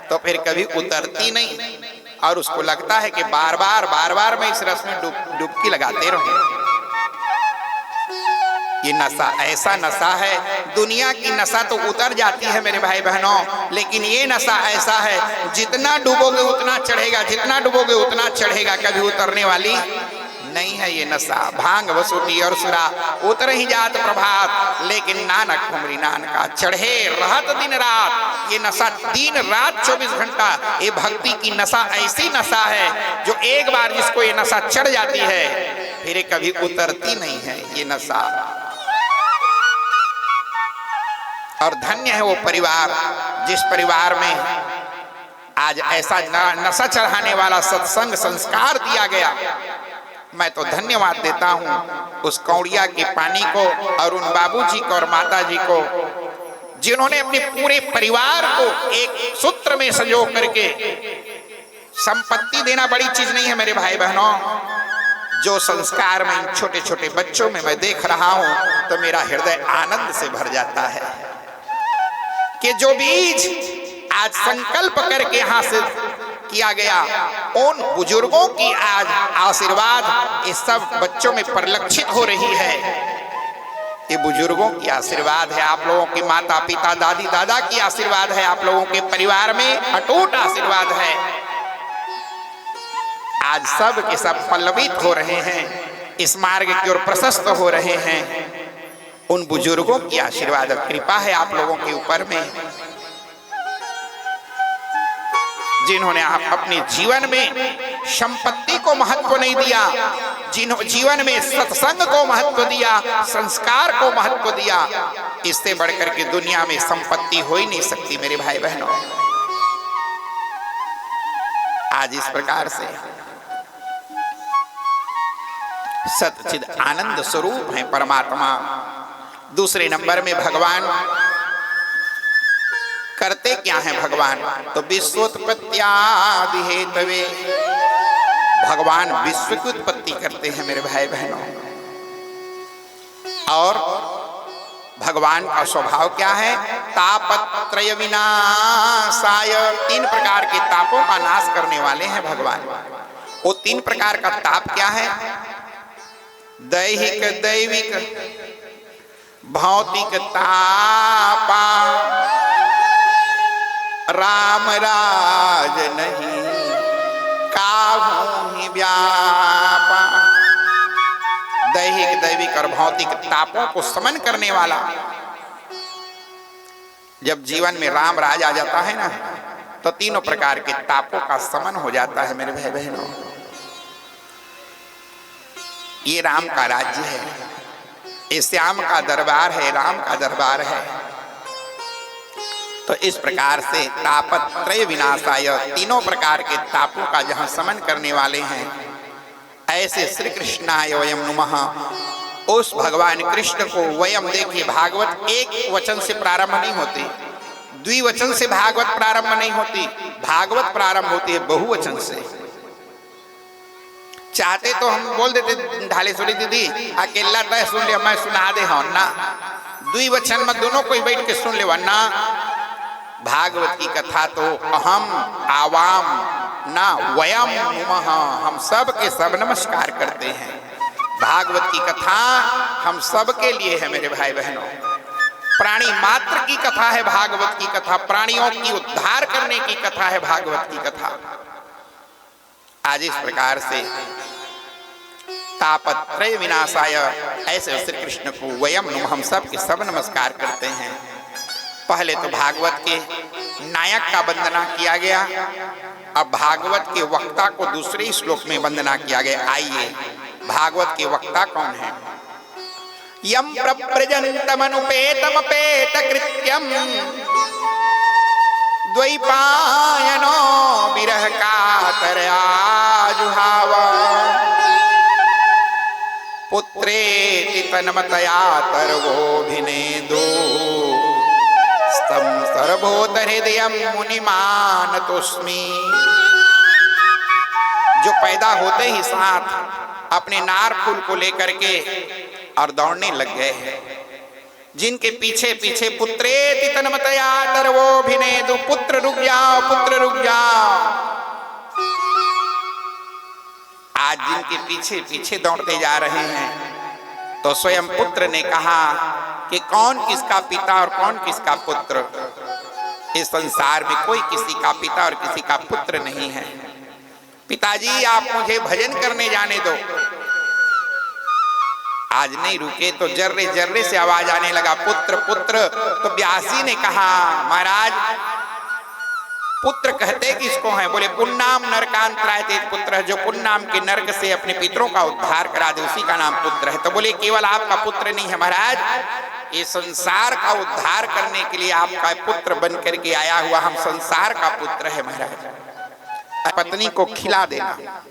तो फिर कभी उतरती नहीं। और उसको लगता है कि बार बार मैं इस रस में डुबकी लगाते रहूं। ये नशा ऐसा नशा है, दुनिया की नशा तो उतर जाती है मेरे भाई बहनों, लेकिन ये नशा ऐसा है जितना डूबोगे उतना चढ़ेगा, जितना डूबोगे उतना चढ़ेगा, कभी उतरने वाली नहीं है ये नशा। भांग वसूटी और सुरा उतर ही जात प्रभात, लेकिन नानक हमरी नानका चढ़े रहत दिन रात। ये नशा दिन रात 24 घंटा, ये भक्ति की नशा ऐसी नशा है जो एक बार जिसको ये नशा चढ़ जाती है फिर कभी उतरती नहीं है ये नशा। और धन्य है वो परिवार जिस परिवार में आज ऐसा नशा चढ़ाने वाला सत्संग संस्कार दिया गया। मैं तो धन्यवाद देता हूं उस कौड़िया के पानी को और उन बाबूजी को और माताजी को, जिन्होंने अपने पूरे परिवार को एक सूत्र में संजो करके, संपत्ति देना बड़ी चीज नहीं है मेरे भाई बहनों, जो संस्कार में इन छोटे छोटे बच्चों में मैं देख रहा हूं तो मेरा हृदय आनंद से भर जाता है कि जो बीज आज संकल्प करके यहां से किया गया, उन बुजुर्गों की आज आशीर्वाद इस सब बच्चों में परिलक्षित हो रही है। ये बुजुर्गों की आशीर्वाद है, आप लोगों के माता पिता दादी दादा की आशीर्वाद है, आप लोगों के परिवार में अटूट आशीर्वाद है। आज सब के सब पल्लवित हो रहे हैं, इस मार्ग की ओर प्रशस्त हो रहे हैं। उन बुजुर्गों की आशीर्वाद और कृपा है आप लोगों के ऊपर में, जिन्होंने अपने जीवन में संपत्ति को महत्व नहीं दिया, जिन्होंने जीवन में सत्संग को महत्व दिया, संस्कार को महत्व दिया। इससे बढ़कर के दुनिया में संपत्ति हो ही नहीं सकती मेरे भाई बहनों। आज इस प्रकार से सच्चिद आनंद स्वरूप है परमात्मा। दूसरे नंबर में भगवान करते क्या हैं भगवान, तो विश्वोत्पत्त्यादि हेतवे, भगवान विश्व की उत्पत्ति करते हैं मेरे भाई बहनों। और भगवान का स्वभाव क्या है, तापत्रय विनाशाय, 3 प्रकार के तापों का नाश करने वाले हैं भगवान। वो 3 प्रकार का ताप क्या है, दैहिक दैविक भौतिक तापा, राम राज नहीं काहू ही व्यापा। दैहिक दैविक और भौतिक तापों को समन करने वाला। जब जीवन में राम राज आ जाता है ना, तो तीनों प्रकार के तापों का समन हो जाता है मेरे भाई बहनों। ये राम का राज्य है, ये श्याम का दरबार है, राम का दरबार है। तो इस प्रकार से तापत्रय विनाशाय, तीनों प्रकार के तापों का जहां समन करने वाले हैं, ऐसे श्री कृष्णाय वयम नुमः, उस भगवान कृष्ण को वयम। देखिए भागवत एक वचन से प्रारंभ नहीं होती, द्विवचन से भागवत प्रारंभ नहीं होती, भागवत प्रारंभ होती है बहुवचन से। चाहते तो हम बोल देते ढालेश्वरी दीदी अकेला तय सुन ले, मैं सुना दे हो ना, द्विवचन में दोनों कोई बैठ के सुन ले, वरना भागवत की कथा तो अहम आवाम ना वयम नुमः, हम सब के सब नमस्कार करते हैं। भागवत की कथा हम सब के लिए है मेरे भाई बहनों। प्राणी मात्र की कथा है भागवत की कथा, प्राणियों की उद्धार करने की कथा है भागवत की कथा। आज इस प्रकार से तापत्रय विनाशाय, ऐसे श्री कृष्ण को वयम नुमः, हम सब के सब नमस्कार करते हैं। पहले तो भागवत के नायक का वंदना किया गया, अब भागवत के वक्ता को दूसरे श्लोक में वंदना किया गया। आइए, भागवत के वक्ता कौन है? यम प्रव्रजन्तमनुपेतमपेत कृत्यम द्वैपायनो विरह कातरया जुहाव, पुत्रेति तन्मतया तर्वोऽभिनेदो, स्तम सर्वोत हृदयम मुनिमानतोस्मि। जो पैदा होते ही साथ अपने नार फूल को लेकर के और दौड़ने लग गए हैं, जिनके पीछे पीछे पुत्रेति तन्मतया तर्वोऽभिनेदो, पुत्र रुक जाओ, पुत्र रुक जाओ। आज जिनके पीछे पीछे दौड़ते जा रहे हैं, तो स्वयं पुत्र ने कहा कि कौन किसका पिता और कौन किसका पुत्र। इस संसार में कोई किसी का पिता और किसी का पुत्र नहीं है। पिताजी आप मुझे भजन करने जाने दो। आज नहीं रुके तो जर्रे जर्रे से आवाज आने लगा, पुत्र पुत्र। तो व्यासी ने कहा, महाराज पुत्र कहते किसको हैं? बोले पुन्नाम नरकांतरायते पुत्र, जो पुन्नाम के नरक से अपने पितरों का उद्धार करा दे उसी का नाम पुत्र है। तो बोले केवल आपका पुत्र नहीं है महाराज, ये संसार का उद्धार करने के लिए आपका पुत्र बन करके आया हुआ हम संसार का पुत्र है महाराज। पत्नी को खिला देना,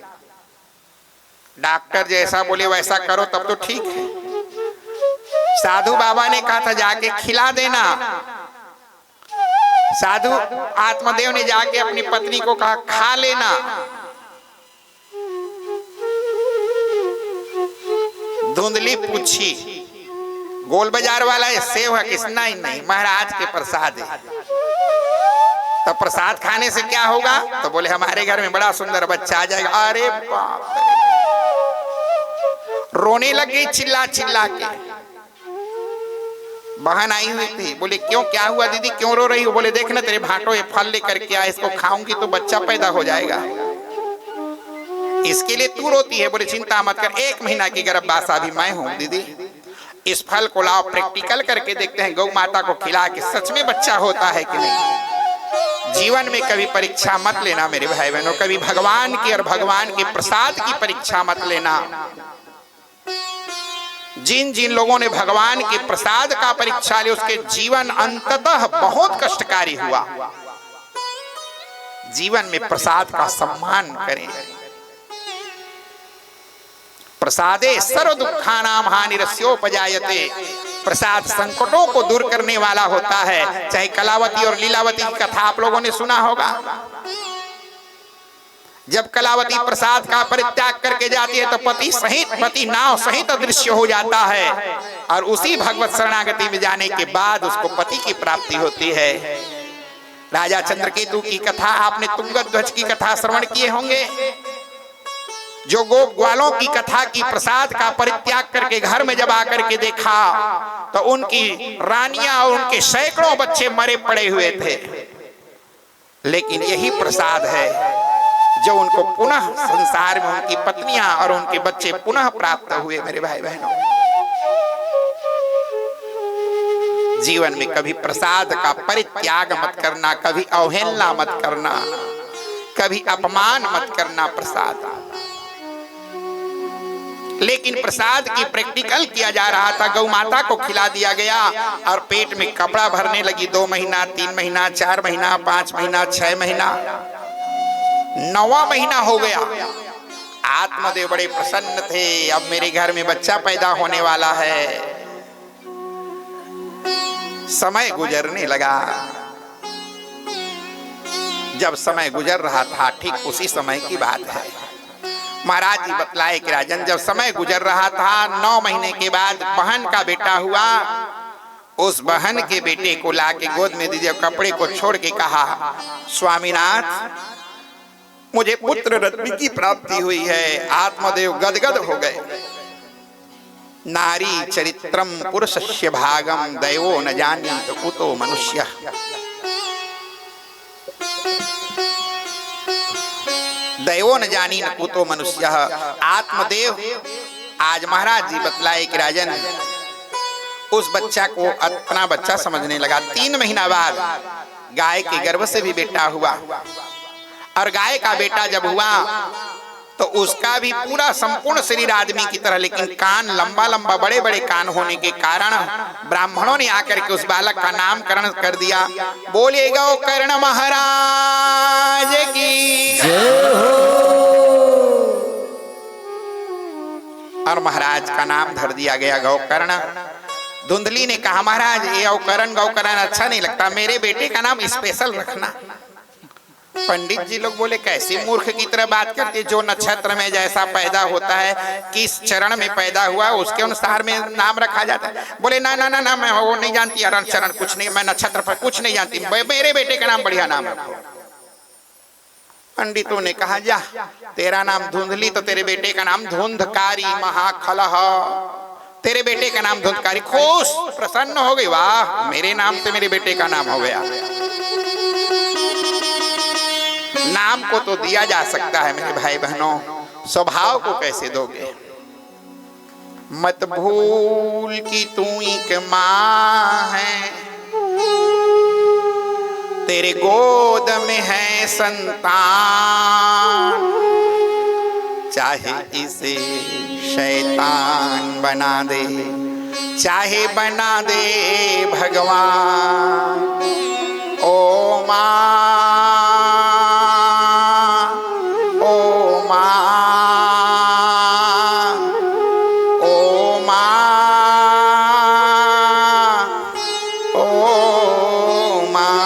डॉक्टर जैसा बोले वैसा करो तब तो ठीक है। साधु बाबा ने कहा था जाके खिला देना। साधु आत्मदेव ने जाके अपनी पत्नी को कहा खा लेना। धुंधली पूछी, गोल बाजार वाला है, सेव है किसना? ही नहीं, महाराज के प्रसाद है। तो प्रसाद खाने से क्या होगा? तो बोले हमारे घर में बड़ा सुंदर बच्चा आ जाएगा। अरे बाप रे, रोने लगी चिल्ला चिल्ला के। बहन आई हुई थी, बोले क्यों, क्या हुआ दीदी, क्यों रो रही हो? बोले देख ना तेरे भाटो ये फल लेकर के आया, इसको खाऊंगी तो बच्चा पैदा हो जाएगा, इसके लिए तू रोती है। बोले चिंता मत कर, 1 महीना की गर्भवासा भी मैं हूं दीदी। इस फल को लाओ, प्रैक्टिकल करके देखते हैं, गौ माता को खिला के सच में बच्चा होता है कि नहीं। जीवन में कभी परीक्षा मत लेना मेरे भाई बहनों, कभी भगवान की और भगवान के प्रसाद की परीक्षा मत लेना। जिन जिन लोगों ने भगवान के प्रसाद का परीक्षा लिया उसके जीवन अंततः बहुत कष्टकारी हुआ। जीवन में प्रसाद का सम्मान करें। प्रसादे सर्व दुखानाम हानिरस्योपजायते, प्रसाद संकटों को दूर करने वाला होता है। चाहे कलावती और लीलावती की कथा आप लोगों ने सुना होगा। जब कलावती प्रसाद का परित्याग करके जाती है तो पति नाव सहित अदृश्य हो जाता है, और उसी भगवत शरणागति में जाने के बाद उसको पति की प्राप्ति होती है। राजा चंद्रकेतु की कथा आपने, तुंगध्वज की कथा श्रवण किए होंगे। जो गोप ग्वालों की कथा की प्रसाद का परित्याग करके घर में जब आकर के देखा तो उनकी रानियां और उनके सैकड़ों बच्चे मरे पड़े हुए थे, लेकिन यही प्रसाद है जो उनको पुनः संसार में उनकी पत्नियां और उनके बच्चे पुनः प्राप्त हुए। मेरे भाई बहनों, जीवन में कभी प्रसाद का परित्याग मत करना, कभी अवहेलना मत करना, कभी अपमान मत करना प्रसाद। लेकिन प्रसाद की प्रैक्टिकल किया जा रहा था, गौ माता को खिला दिया गया और पेट में कपड़ा भरने लगी। 2 महीना, 3 महीना, 4 महीना, 5 महीना, 6 महीना, 9वां महीना हो गया। आत्मदेव बड़े प्रसन्न थे, अब मेरे घर में बच्चा पैदा होने वाला है। समय गुजरने लगा। जब समय गुजर रहा था, ठीक उसी समय की बात है, महाराज जी बतलाए कि राजन, जब समय गुजर रहा था, 9 महीने के बाद बहन का बेटा हुआ। उस बहन के बेटे को लाके गोद में दीजिए, कपड़े को छोड़ के कहा, स्वामीनाथ मुझे पुत्र रत्न की प्राप्ति हुई है। आत्मदेव गदगद हो गए। नारी चरित्रम पुरुषस्य भागम दैवो न जानीत कुतो मनुष्य। दैवो न जानी न कुतो मनुष्य। आत्मदेव आज महाराज जी बतलाए कि राजन उस बच्चा को अपना बच्चा समझने लगा। 3 महीना बाद गाय के गर्भ से भी बेटा हुआ, और गाय का बेटा जब हुआ तो उसका भी पूरा संपूर्ण शरीर आदमी की तरह, लेकिन कान लंबा लंबा बड़े बड़े कान होने के कारण ब्राह्मणों ने आकर के उस बालक का नामकरण कर दिया। बोले गौ कर्ण महाराज की जय हो। और महाराज का नाम धर दिया गया गौकर्ण। धुंधली ने कहा महाराज ये गौकर्ण अच्छा नहीं लगता, मेरे बेटे का नाम स्पेशल रखना। पंडित जी लोग बोले कैसे मूर्ख की तरह बात करते, जो नक्षत्र में जैसा पैदा होता है, किस चरण में पैदा हुआ उसके अनुसार में नाम रखा जाता है। बोले ना ना ना ना, मैं वो नहीं जानती, अरण चरण कुछ नहीं, मैं नक्षत्र पर कुछ नहीं जानती, मेरे बेटे का नाम बढ़िया नाम रखो। पंडितों ने कहा जा, तेरा नाम धुंधली तो तेरे बेटे का नाम धुंधकारी महाखलह, तेरे बेटे का नाम धुंधकारी। खुश प्रसन्न हो गई, वाह मेरे नाम से मेरे बेटे का नाम हो गया। नाम को तो दिया जा सकता है मेरे भाई बहनों, स्वभाव को कैसे दोगे। मत भूल कि तू एक माँ है, तेरे गोद में है संतान, चाहे इसे शैतान बना दे, चाहे बना दे भगवान। ओ माँ, ओ माँ, ओ माँ, ओ माँ,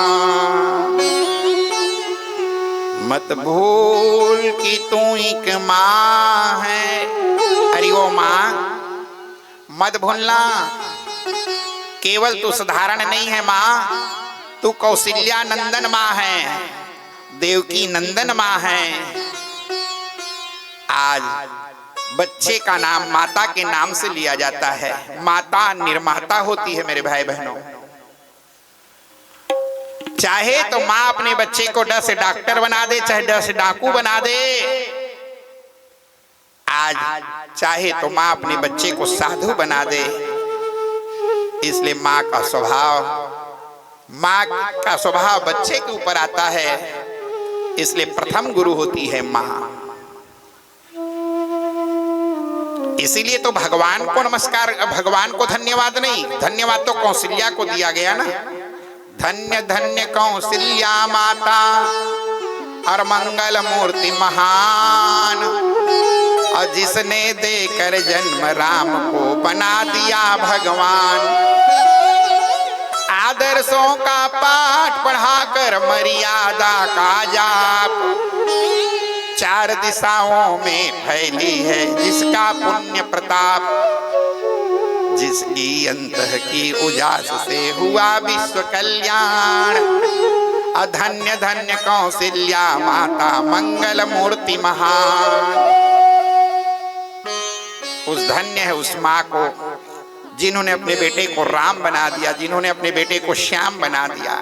मत भूल कि तू एक माँ है। अरे ओ माँ, मत भूलना, केवल तू साधारण नहीं है माँ, तू कौशल्या नंदन माँ है, देवकी नंदन माँ है। आज बच्चे का नाम माता के नाम से लिया जाता है। माता निर्माता होती है मेरे भाई बहनों। चाहे तो माँ अपने बच्चे को डर से डॉक्टर बना दे, चाहे डर से डाकू बना दे। आज चाहे तो माँ अपने बच्चे को साधु बना दे। इसलिए माँ का स्वभाव बच्चे के ऊपर आता है, इसलिए प्रथम गुरु होती है माँ। इसीलिए तो भगवान को नमस्कार, भगवान को धन्यवाद नहीं, धन्यवाद तो कौशल्या को दिया गया ना। धन्य धन्य कौशल्या माता और मंगल मूर्ति महान, और जिसने देकर जन्म राम को बना दिया भगवान। आदर्शों का पाठ पढ़ाकर मर्यादा का जाप चार दिशाओं में फैली है जिसका पुण्य प्रताप। जिसकी अंतः की उजास से हुआ विश्व कल्याण। अधन्य धन्य कौशल्या माता मंगल मूर्ति महान। उस धन्य है उस माँ को जिन्होंने अपने बेटे को राम बना दिया, जिन्होंने अपने बेटे को श्याम बना दिया।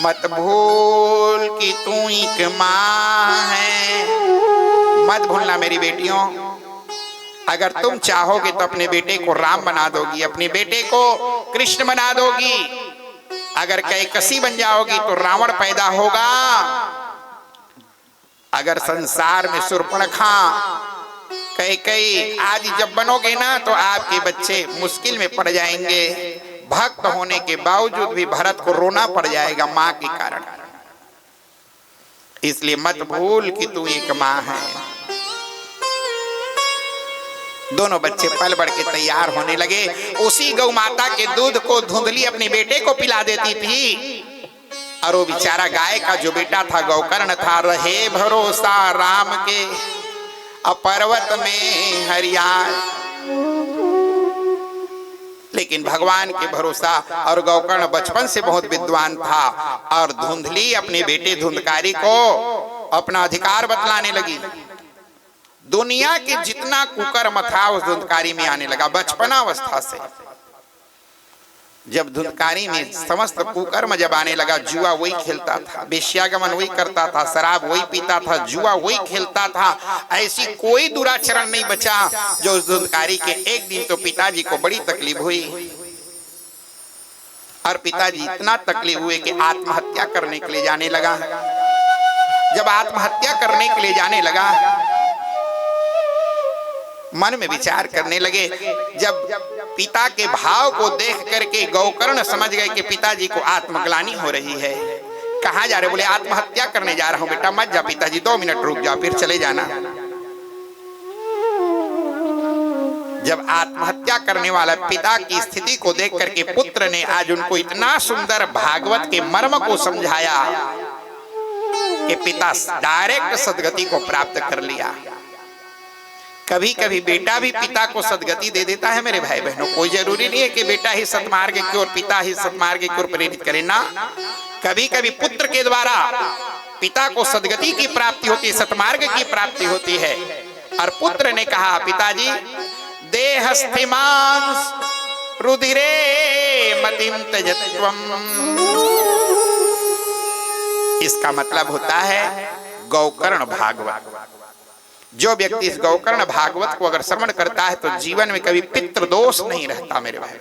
मत भूल कि तू एक माँ है। मत भूलना मेरी बेटियों, अगर तुम चाहोगे तो अपने बेटे को राम बना दोगी, अपने बेटे को कृष्ण बना दोगी। अगर कैकसी बन जाओगी तो रावण पैदा होगा। अगर संसार में शूर्पणखा कैकई आदि जब बनोगे ना तो आपके बच्चे मुश्किल में पड़ जाएंगे। भक्त होने के बावजूद भी भरत को रोना पड़ जाएगा माँ के कारण। इसलिए मत भूल कि तू एक माँ है। दोनों बच्चे पल बढ़ के तैयार होने लगे। उसी गौ माता के दूध को धुंधली अपने बेटे को पिला देती थी, और वो बेचारा गाय का जो बेटा था गौकर्ण था। रहे भरोसा राम के पर्वत में हरियाण। लेकिन भगवान के भरोसा, और गौकर्ण बचपन से बहुत विद्वान था, और धुंधली अपने बेटे धुंधकारी को अपना अधिकार बतलाने लगी। दुनिया के जितना कुकर्म था उस धुंधकारी में आने लगा बचपनावस्था से। जब धुंधकारी में समस्त कुकर्म जब आने लगा, जुआ वही खेलता था, वेश्यागमन वही करता था, शराब वही पीता था, जुआ वही खेलता था। ऐसी कोई दुराचरण नहीं बचा जो उस धुंधकारी के। एक दिन तो पिताजी को बड़ी तकलीफ हुई, और पिताजी इतना तकलीफ हुए कि आत्महत्या करने के लिए जाने लगा। जब आत्महत्या करने के लिए जाने लगा, मन में विचार करने लगे। जब पिता के भाव को देख करके गौकर्ण समझ गए कि पिताजी को आत्मग्लानि हो रही है। कहाँ जा रहे? बोले आत्महत्या करने जा रहा हूं। बेटा मत जा पिताजी, 2 मिनट रुक जाओ फिर चले जाना। जब आत्महत्या करने वाला पिता की स्थिति को देख करके पुत्र ने आज उनको इतना सुंदर भागवत के मर्म को समझाया कि पिता डायरेक्ट सदगति को प्राप्त कर लिया। कभी कभी बेटा भी पिता को सदगति दे देता है मेरे भाई बहनों। कोई जरूरी नहीं है कि बेटा ही सतमार्ग की ओर, पिता ही सतमार्ग की ओर प्रेरित करे ना। कभी कभी पुत्र के द्वारा पिता को सदगति की प्राप्ति होती है, सतमार्ग की प्राप्ति होती है। और पुत्र ने कहा, पिताजी देहस्थिमांस रुधिरे मतिम त्यजत्वम। इसका मतलब होता है गौकर्ण भागवत। जो व्यक्ति इस गौकर्ण भागवत को अगर श्रवण करता है तो जीवन में कभी पितृदोष नहीं रहता मेरे भाई।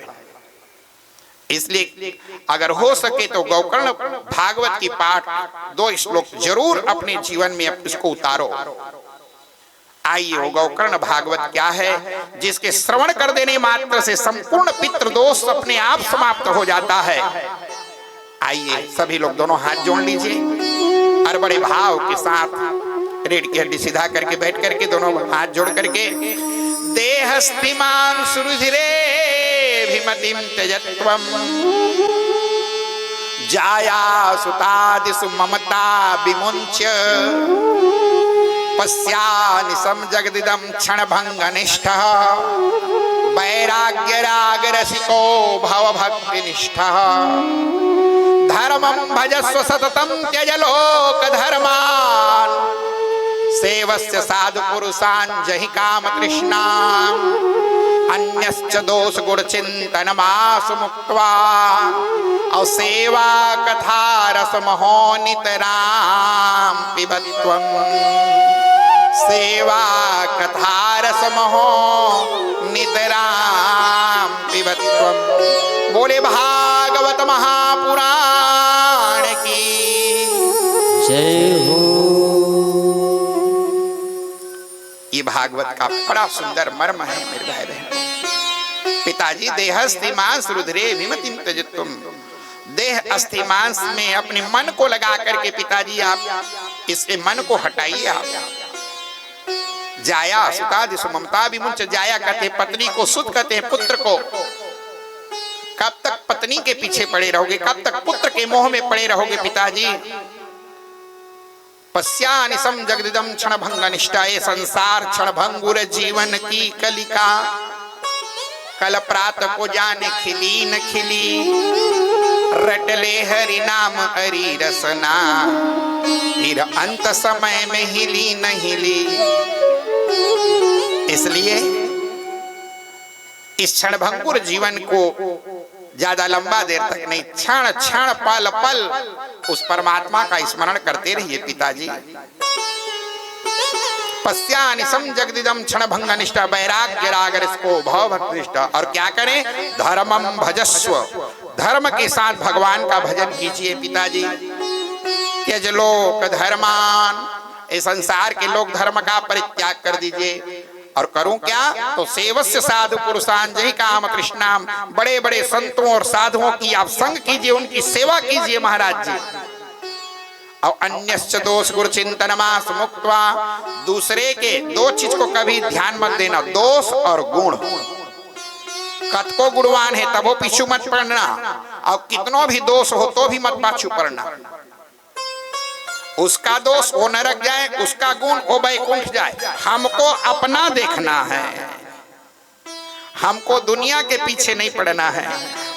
इसलिए अगर हो सके तो गौकर्ण भागवत की पाठ 2 श्लोक जरूर अपने जीवन में इसको उतारो। आइए, वो गौकर्ण भागवत क्या है, जिसके श्रवण कर देने मात्र से संपूर्ण पितृदोष अपने आप समाप्त हो जाता है। आइए सभी लोग दोनों हाथ जोड़ लीजिए और बड़े भाव के साथ रीढ़ की हड्डी सीधा करके बैठ करके दोनों हाथ जोड़ करके देहस्थिमान सुरुधिरे भिमतिम त्यजत्वम जाया सुतादिसु ममता विमुंच्य पश्यानिसं जगदिदं क्षणभंगनिष्ठः वैराग्य राग रसिको भवभक्तिनिष्ठः धर्मं भजस्व सततं त्यज लोक धर्मान् सेवस्य साधु पुरुषान् जहि काम तृष्णाम् अन्यश्च दोष गुण चिंतन मासु मुक्त्वा और सेवा कथा रस महो नितराम पिबत्वम सेवा कथा रस महो नितराम पिबत्वम। बोले भागवत महापुराण की जय हो। ये भागवत का बड़ा सुंदर मर्म है मेरे भाई बहन। पिताजी देहस्थिमांस रुधिरे विमतिम त्यजत्वम, देह अस्थिमांस में अपने मन को लगा करके पिताजी आप इसके मन को हटाइए। आप जाया सुतादिसु ममता विमुंच, जाया कहते पत्नी को, सुत कहते हैं पुत्र को। कब तक पत्नी के पीछे पड़े रहोगे, कब तक पुत्र के मोह में पड़े रहोगे पिताजी। पश्यानिसं जगदिदं क्षणभंगनिष्ठा, ये संसार क्षणभंगुर जीवन की कलिका, कल प्रात को जाने खिली न खिली, रटले हरि नाम हरि रसना, फिर अंत समय में हिली न हिली। इसलिए इस क्षणभंगुर जीवन को ज्यादा लंबा देर तक नहीं, क्षण क्षण पल पल उस परमात्मा का स्मरण करते रहिए पिताजी। पश्यानिसं जगदिदं क्षणभंगनिष्ठा, वैराग्य राग रसिको भवभक्तिनिष्ठा। और क्या करें, धर्मं भजस्व, धर्म के साथ भगवान का भजन कीजिए पिताजी। त्यज लोक धर्मान, इस संसार के लोक धर्म का परित्याग कर दीजिए। और करूं क्या, तो सेवस्य साधु पुरुषान जहि काम कृष्णाम, बड़े बड़े संतों और साधुओं की आप संग कीजिए, उनकी सेवा कीजिए महाराज जी। और अन्यश्च दोष गुण चिंतन मास मुक्त्वा, दूसरे के दो चीज को कभी ध्यान मत देना, दोष और गुण। कतको गुणवान है तब वो पीछू मत पड़ना, और कितनों भी दोष हो तो भी मत पाछू पड़ना। उसका दोष वो नरक जाए, उसका गुण वो वैकुंठ जाए। हमको अपना देखना है, हमको दुनिया के पीछे नहीं पड़ना है।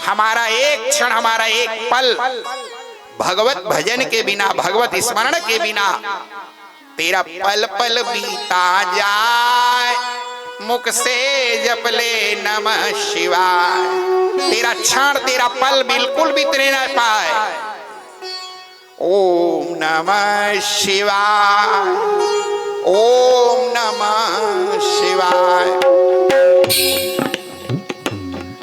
हमारा एक क्षण, हमारा एक पल भगवत भजन के बिना, भगवत स्मरण के बिना तेरा पल पल बीता जाए, मुख से जप ले नमः शिवाय। तेरा क्षण, तेरा पल बिल्कुल बीतने न पाए। ओम नमः शिवाय, ओम नमः शिवाय।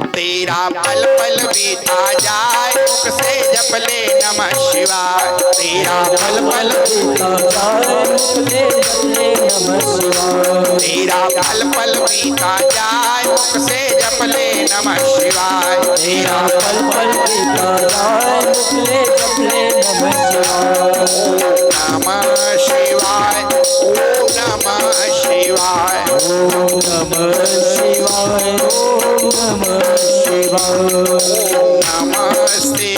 तेरा पल पल बीता जाए, मुख से जप ले नमः शिवाय। तेरा पल पल बीता जाए, मुख से जप ले नमः शिवाय। तेरा पल पल बीता जाए, मुख से जप ले नमः शिवाय। तेरा पल पल बीता जाए, मुख से जप ले नमः शिवाय। नमः शिवाय, ओम नमः शिवाय, ओम नमः शिवाय, ओम नमः शिवाय, ओम नमः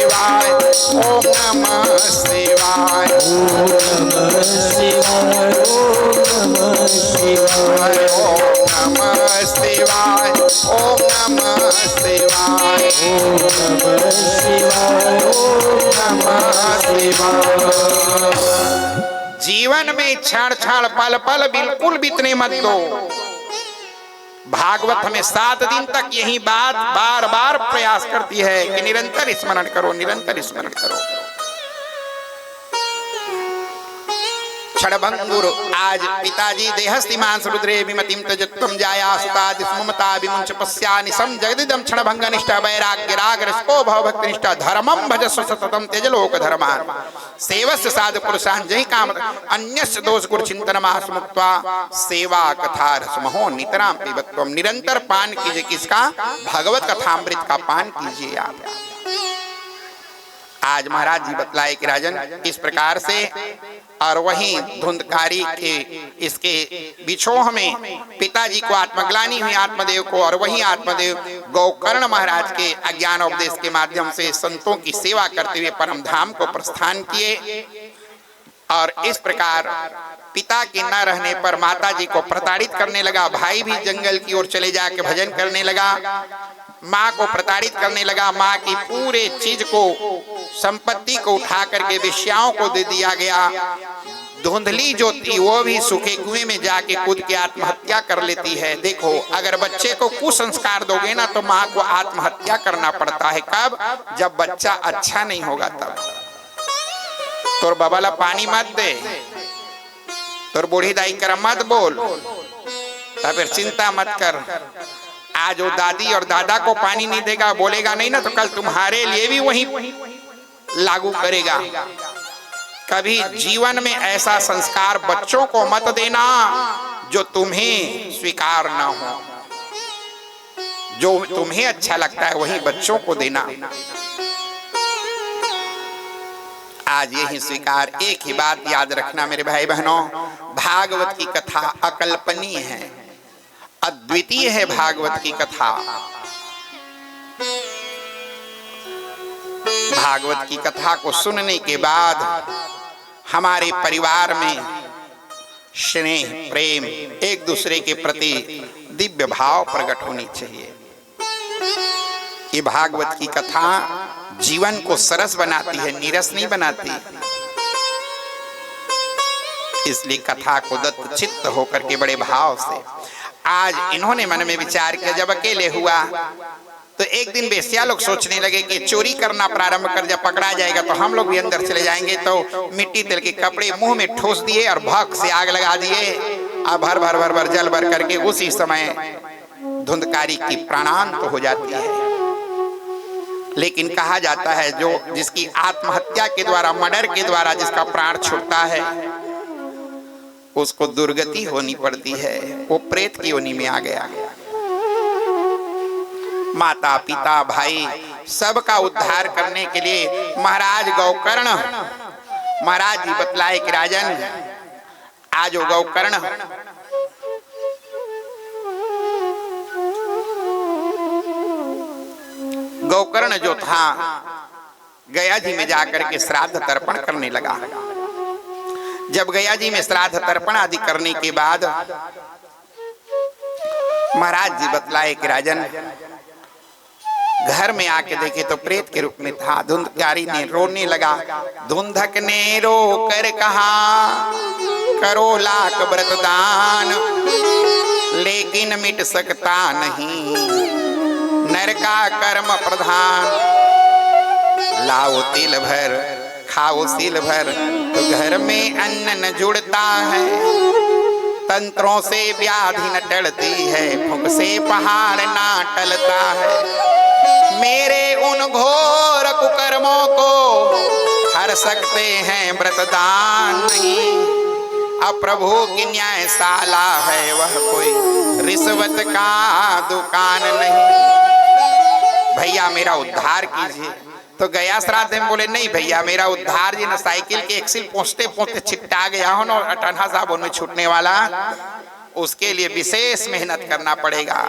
शिवाय, ओम नमः शिवाय, ओम नमः शिवाय, ओम नमः शिवाय, ओम नमः शिवाय, ओम नमः शिवाय, ओम नमः शिवाय, ओम नमः शिवाय। जीवन में क्षण क्षण पल पल बिल्कुल बीतने मत दो। भागवत हमें 7 दिन तक यही बात बार बार प्रयास करती है कि निरंतर स्मरण करो, निरंतर स्मरण करो। क्षणभंगुर आज पिताजी देहस्तिमांस रुद्रे विमतिम तजत्वम जाया सुतादि सुममता विमुंच पस्यानि सम जगदिदम क्षणभंग निष्ठा वैराग्य राग रसको भव भक्ति निष्ठा धर्मम भजस्व सततम त्यजलोक धर्मान सेवस्य साधु पुरुषान जहि काम अन्यस्य दोष गुरु चिंतनमास मुक्त्वा सेवा कथा रसमहो नितराम पिबत्वम। निरंतर पान कीजिए किसका? भगवत कथामृत का पान कीजिए आप। आज महाराज जी बतलाए कि राजन इस प्रकार से, और वहीं धुंधकारी के इसके बिछोह में पिताजी को आत्मग्लानि हुई आत्मदेव को, और वहीं आत्मदेव गोकर्ण महाराज के अज्ञान उपदेश के माध्यम से संतों की सेवा करते हुए परम धाम को प्रस्थान किए। और इस प्रकार पिता के न रहने पर माता जी को प्रताड़ित करने लगा, भाई भी जंगल की ओर चले जाके भजन करने लगा, माँ को प्रताड़ित करने लगा, माँ की पूरे चीज को संपत्ति को उठा करके वेश्याओं को दे दिया गया। धुंधली जो थी वो भी सूखे कुएं में जाके कूद के आत्महत्या कर लेती है। देखो, अगर बच्चे को कुसंस्कार दोगे ना तो माँ को आत्महत्या करना पड़ता है। कब? जब बच्चा अच्छा नहीं होगा तब। तोर बबला पानी मत दे, तोर बूढ़ी दाई कर मत बोल, तब फिर चिंता मत कर। आज वो दादी और दादा को पानी नहीं देगा, बोलेगा नहीं ना, तो कल तुम्हारे लिए भी वही लागू करेगा। कभी जीवन में ऐसा संस्कार बच्चों को मत देना जो तुम्हें स्वीकार ना हो। जो तुम्हें अच्छा लगता है वही बच्चों को देना। आज यही स्वीकार। एक ही बात याद रखना मेरे भाई बहनों, भागवत की कथा अकल्पनीय है, अद्वितीय है। भागवत की कथा, भागवत की कथा को सुनने के बाद हमारे परिवार में स्नेह, प्रेम, एक दूसरे के प्रति दिव्य भाव प्रकट होनी चाहिए। ये भागवत की कथा जीवन को सरस बनाती है, नीरस नहीं बनाती। इसलिए कथा को दत्त चित्त होकर के बड़े भाव से आज इन्होंने मन में विचार किया। जब अकेले हुआ तो एक दिन बेस्या लोग सोचने लगे कि चोरी करना प्रारंभ कर, जब पकड़ा जाएगा तो हम लोग भी अंदर चले जाएंगे। तो मिट्टी तेल के कपड़े मुंह में ठोस दिए और भक से आग लगा दिए। अब भर भर भर भर जल भर करके उसी समय धुंधकारी की प्राणांत तो हो जाती है। लेकिन कहा जाता है जो जिसकी आत्महत्या के द्वारा, मर्डर के द्वारा जिसका प्राण छूटता है उसको दुर्गति होनी पड़ती है, वो प्रेत की योनि में आ गया। माता पिता भाई सबका उद्धार करने के लिए महाराज गोकर्ण महाराज जी बतलाए कि राजन आज वो गोकर्ण जो था गया जी में जाकर के श्राद्ध तर्पण करने लगा। जब गया जी में श्राद्ध तर्पण आदि करने के बाद महाराज जी बतलाए कि राजन घर में आके देखे तो प्रेत के रूप में था। धुंधकारी ने रोने लगा। धुंधक ने रो कर कहा करो लाख व्रत दान, लेकिन मिट सकता नहीं नर का कर्म प्रधान। लाओ तिल भर खाओ सिल भर तो घर में अन्न न जुड़ता है। तंत्रों से व्याधि न टलती है, फूंक से पहाड़ ना टलता है। मेरे उन घोर कुकर्मों को हर सकते हैं व्रतदान नहीं। अब प्रभु की न्यायशाला है वह कोई रिश्वत का दुकान नहीं। भैया मेरा उद्धार कीजिए। तो गया श्राद्ध में बोले नहीं भैया मेरा उद्धार जी न साइकिल के एक्सिल पहुंचते पहुंचते छिट्टा गया हो ना अटन्हा साबुन में छूटने वाला, उसके लिए विशेष मेहनत करना पड़ेगा।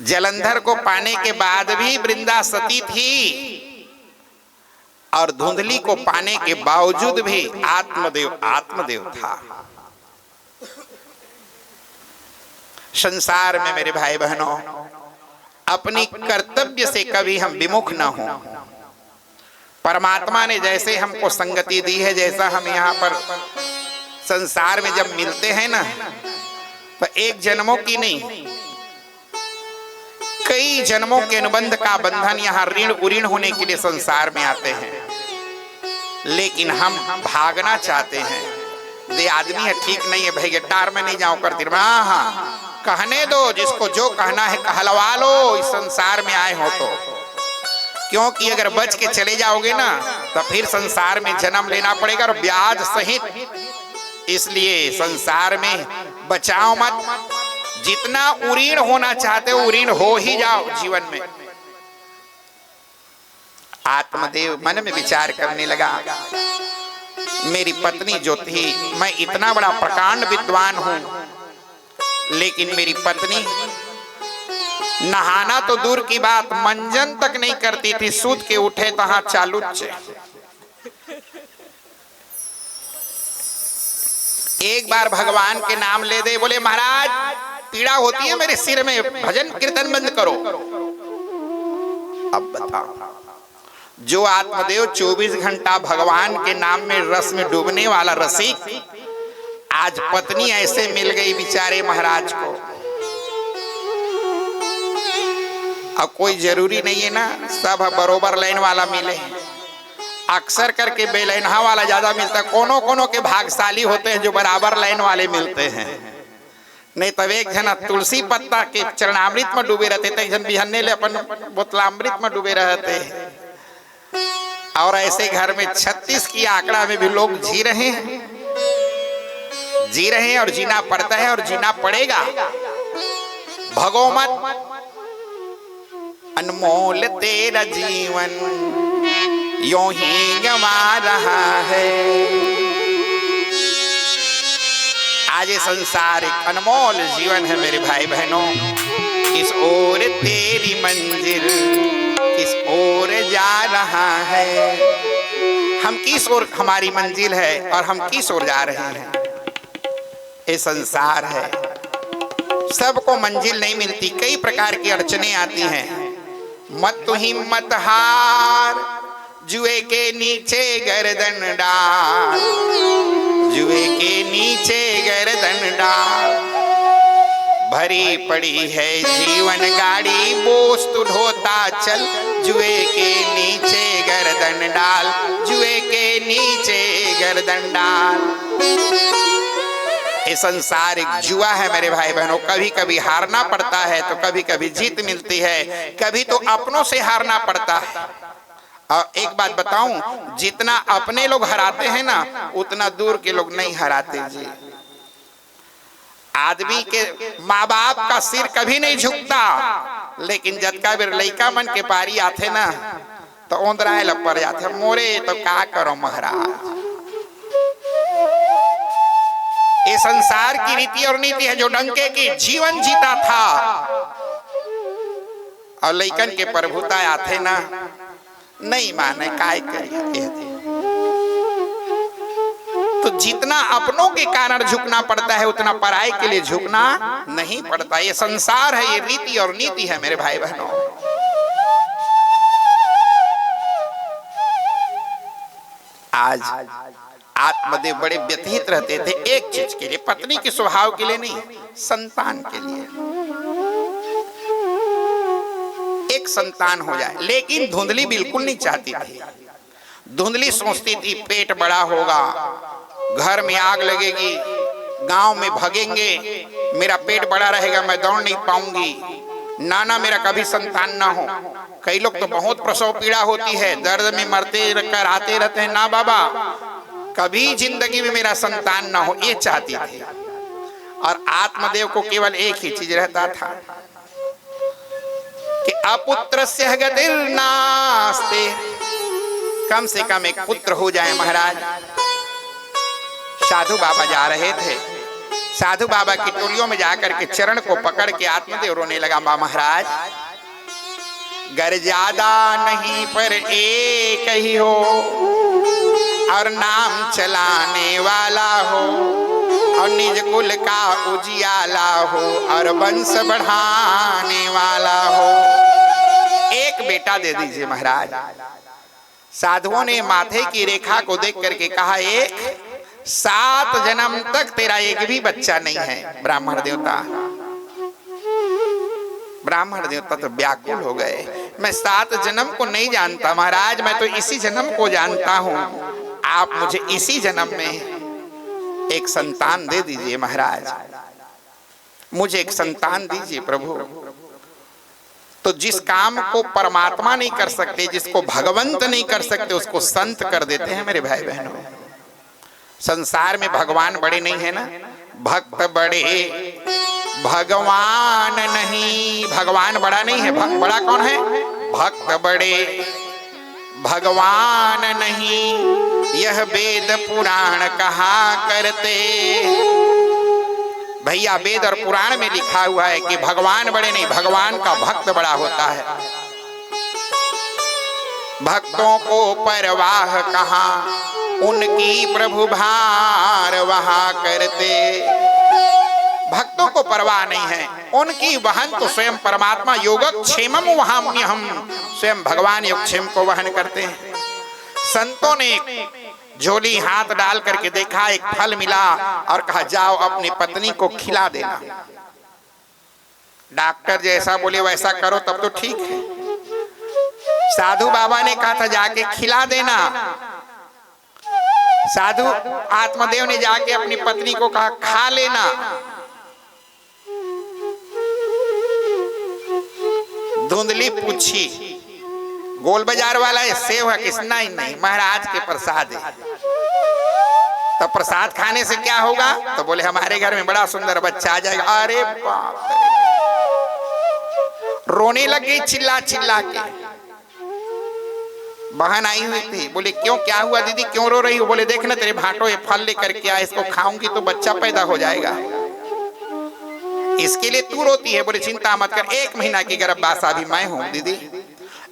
जलंधर को पाने के बाद भी वृंदा सती थी और धुंधली को पाने के बावजूद भी आत्मदेव आत्मदेव था। संसार में मेरे भाई बहनों, अपनी कर्तव्य से कभी हम विमुख न हो। परमात्मा ने जैसे हमको संगति दी है, जैसा हम यहाँ पर संसार में जब मिलते हैं ना, तो एक जन्मों की नहीं, कई जन्मों के अनुबंध का बंधन यहाँ ऋण उऋण होने के लिए संसार में आते हैं। लेकिन हम भागना चाहते हैं, ये आदमी है ठीक नहीं है भाई, गिटार में नहीं जाओ करती, हाँ कहने दो, जिसको जो कहना है कहलवा लो, इस संसार में आए हो तो। क्योंकि अगर बच के चले जाओगे ना तो फिर संसार में जन्म लेना पड़ेगा और ब्याज सहित। इसलिए संसार में बचाओ मत, जितना उरीण होना चाहते हो उरीण हो ही जाओ जीवन में। आत्मदेव मन में विचार करने लगा, मेरी पत्नी जो थी, मैं इतना बड़ा प्रकांड विद्वान हूं, लेकिन मेरी पत्नी नहाना तो दूर की बात, मंजन तक नहीं करती थी, सूत के उठे तहां चालू चे। एक बार भगवान के नाम ले दे, बोले महाराज पीड़ा होती है मेरे सिर में, भजन कीर्तन बंद करो। अब बताओ, जो आत्मदेव 24 घंटा भगवान के नाम में रस में डूबने वाला रसिक, आज पत्नी ऐसे मिल गई बेचारे महाराज को। अब कोई जरूरी नहीं है ना सब बरोबर लाइन वाला मिले, अक्सर करके बेलाइनहा वाला ज्यादा मिलता है। कोनो कोनो के भागशाली होते हैं जो बराबर लाइन वाले मिलते हैं। नहीं तब एक जन तुलसी पत्ता के चरणामृत में डूबे रहते थे, एक जन बिहन्ने ले अपन बोतलामृत में डूबे रहते। और ऐसे घर में 36 की आंकड़ा में भी लोग जी रहे हैं और जीना पड़ता है और जीना पड़ेगा। भगो मत, अनमोल तेरा जीवन यूं ही गवा रहा है। आज ये संसार एक अनमोल जीवन है मेरे भाई बहनों। किस ओर तेरी मंजिल, किस ओर जा रहा है, हम किस ओर हमारी मंजिल है और हम किस ओर जा रहे हैं। ये संसार है, सबको मंजिल नहीं मिलती, कई प्रकार की अड़चने आती हैं। मत तू हिम्मत हार, जुए के नीचे गर्दन डाल, जुए के नीचे गर्दन डाल। भरी पड़ी है जीवन गाड़ी, बोझ तू ढोता चल, जुए के नीचे गर्दन डाल, जुए के नीचे गर्दन डाल। ये संसार एक जुआ है मेरे भाई बहनों। कभी कभी हारना पड़ता है तो कभी कभी जीत मिलती है, कभी तो अपनों से हारना पड़ता है। और एक बात बताऊं, जितना अपने लोग हराते हैं ना, उतना दूर के लोग नहीं हराते जी। आदमी के माँ बाप का सिर कभी नहीं झुकता, लेकिन जब का लइका मन के पारी आते ना तो ओंदराए लपड़ जाते, मोरे तो का करो महाराज। ये संसार की रीति और नीति है। जो डंके की जीवन जीता था और लइकन के प्रभुता आते ना, नहीं माने काय करिए। तो जितना अपनों के कारण झुकना पड़ता है उतना पराये के लिए झुकना नहीं पड़ता। ये संसार है, ये रीति और नीति है मेरे भाई बहनों। आज आत्मदेव बड़े व्यथित रहते थे एक चीज के लिए, पत्नी के स्वभाव के लिए नहीं, संतान के लिए। एक संतान हो जाए, लेकिन धुंधली बिल्कुल नहीं चाहती थी। धुंधली सोचती थी पेट बड़ा होगा, घर में आग लगेगी, गांव में भगेंगे, मेरा पेट बड़ा रहेगा, मैं दौड़ नहीं पाऊंगी, नाना मेरा कभी संतान ना हो। कई लोग तो बहुत प्रसव पीड़ा होती है, दर्द में मरते कर आते रहते हैं, ना बाबा कभी जिंदगी में मेरा संतान ना हो, ये चाहती थी। और आत्मदेव को केवल एक ही चीज रहता था कि अपुत्रस्य गतिर्नास्ते, कम से कम एक पुत्र हो जाए महाराज। साधु बाबा जा रहे थे, साधु बाबा की टोलियों में जाकर के चरण को पकड़ के आत्मदेव रोने लगा। मां महाराज, गर ज्यादा नहीं पर एक ही हो और नाम चलाने वाला हो और निज कुल का उजियाला हो और वंश बढ़ाने वाला हो, एक बेटा दे दीजिए महाराज। साधुओं ने माथे की रेखा को देख करके कहा, एक 7 जन्म तक तेरा एक भी बच्चा नहीं है। ब्राह्मण देवता तो व्याकुल हो गए। मैं 7 जन्म को नहीं जानता महाराज, मैं तो इसी जन्म को जानता हूं। आप मुझे इसी जन्म में एक संतान दे दीजिए महाराज, मुझे एक संतान दीजिए प्रभु। तो जिस काम को परमात्मा नहीं कर सकते, जिसको भगवंत नहीं कर सकते, उसको संत कर देते हैं मेरे भाई बहनों। संसार में भगवान बड़े नहीं है ना, भक्त बड़े भगवान नहीं। भगवान बड़ा नहीं है, बड़ा कौन है? भक्त बड़े भगवान नहीं। यह वेद पुराण कहा करते। भैया वेद और पुराण में लिखा हुआ है कि भगवान बड़े नहीं, भगवान का भक्त बड़ा होता है। भक्तों को परवाह कहाँ, उनकी प्रभु भार वहाँ करते। भक्तों को परवाह नहीं है, उनकी वहन तो स्वयं परमात्मा। योगक्षेमम वहाम्यहम, स्वयं भगवान योगक्षेम को वहन करते हैं। संतों ने झोली हाथ डाल करके देखा, एक फल मिला और कहा जाओ अपनी पत्नी को खिला देना। डॉक्टर जैसा बोले वैसा करो तब तो ठीक है। साधु बाबा ने कहा था जाके खिला देना। साधु आत्मदेव ने जाके अपनी पत्नी को कहा खा लेना। धुंधली पूछी, गोल बाजार वाला है, सेव है किसना ही नहीं, महाराज के प्रसाद है। तो प्रसाद खाने से क्या होगा? तो बोले हमारे घर में बड़ा सुंदर बच्चा आ जाएगा। अरे बाप रे, रोने लगी चिल्ला चिल्ला के। बहन आई हुई थी, बोले क्यों, क्या हुआ दीदी, क्यों रो रही हो? बोले देखना तेरे भांटो ये फल लेकर के आ, इसको खाऊंगी तो बच्चा पैदा हो जाएगा, इसके लिए तू रोती है। बोले चिंता मत कर, 1 महीना की गर्भवासा भी मैं हूं दीदी।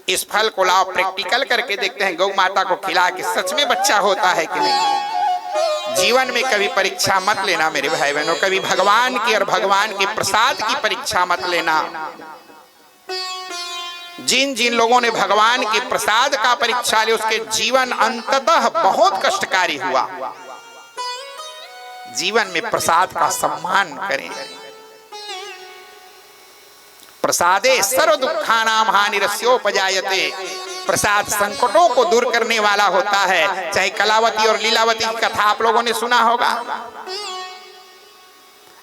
इस फल को लाओ, प्रैक्टिकल करके देखते हैं, गौ माता को खिला के सच में बच्चा होता है कि नहीं। जीवन में कभी परीक्षा मत लेना मेरे भाई बहनों, कभी भगवान की और भगवान के प्रसाद की परीक्षा मत लेना। जिन जिन लोगों ने भगवान के प्रसाद का परीक्षा लिया, उसके जीवन अंततः बहुत कष्टकारी हुआ। जीवन में प्रसाद का सम्मान करें। प्रसादे सर्व दुखानाम हानिरस्योपजायते। प्रसाद संकटों को दूर करने वाला होता है। चाहे कलावती और लीलावती की कथा आप लोगों ने सुना होगा।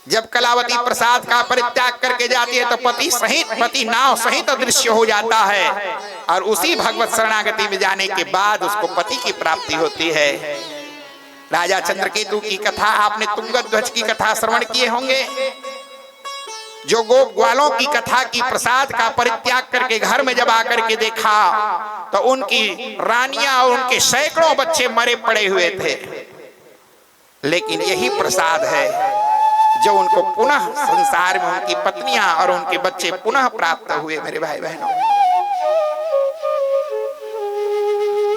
जब कलावती प्रसाद का परित्याग करके जाती है तो पति नाव सहित अदृश्य हो जाता है और उसी भगवत शरणागति में जाने के बाद उसको पति की प्राप्ति होती है। राजा चंद्रकेतु की कथा आपने, तुंगध्वज की कथा श्रवण किए होंगे। जो गोप ग्वालों की कथा की प्रसाद का परित्याग करके घर में जब आकर के देखा तो उनकी रानियां और उनके सैकड़ों बच्चे मरे पड़े हुए थे, लेकिन यही प्रसाद है जो उनको पुनः संसार में उनकी पत्नियां और उनके बच्चे पुनः प्राप्त हुए। मेरे भाई बहनों,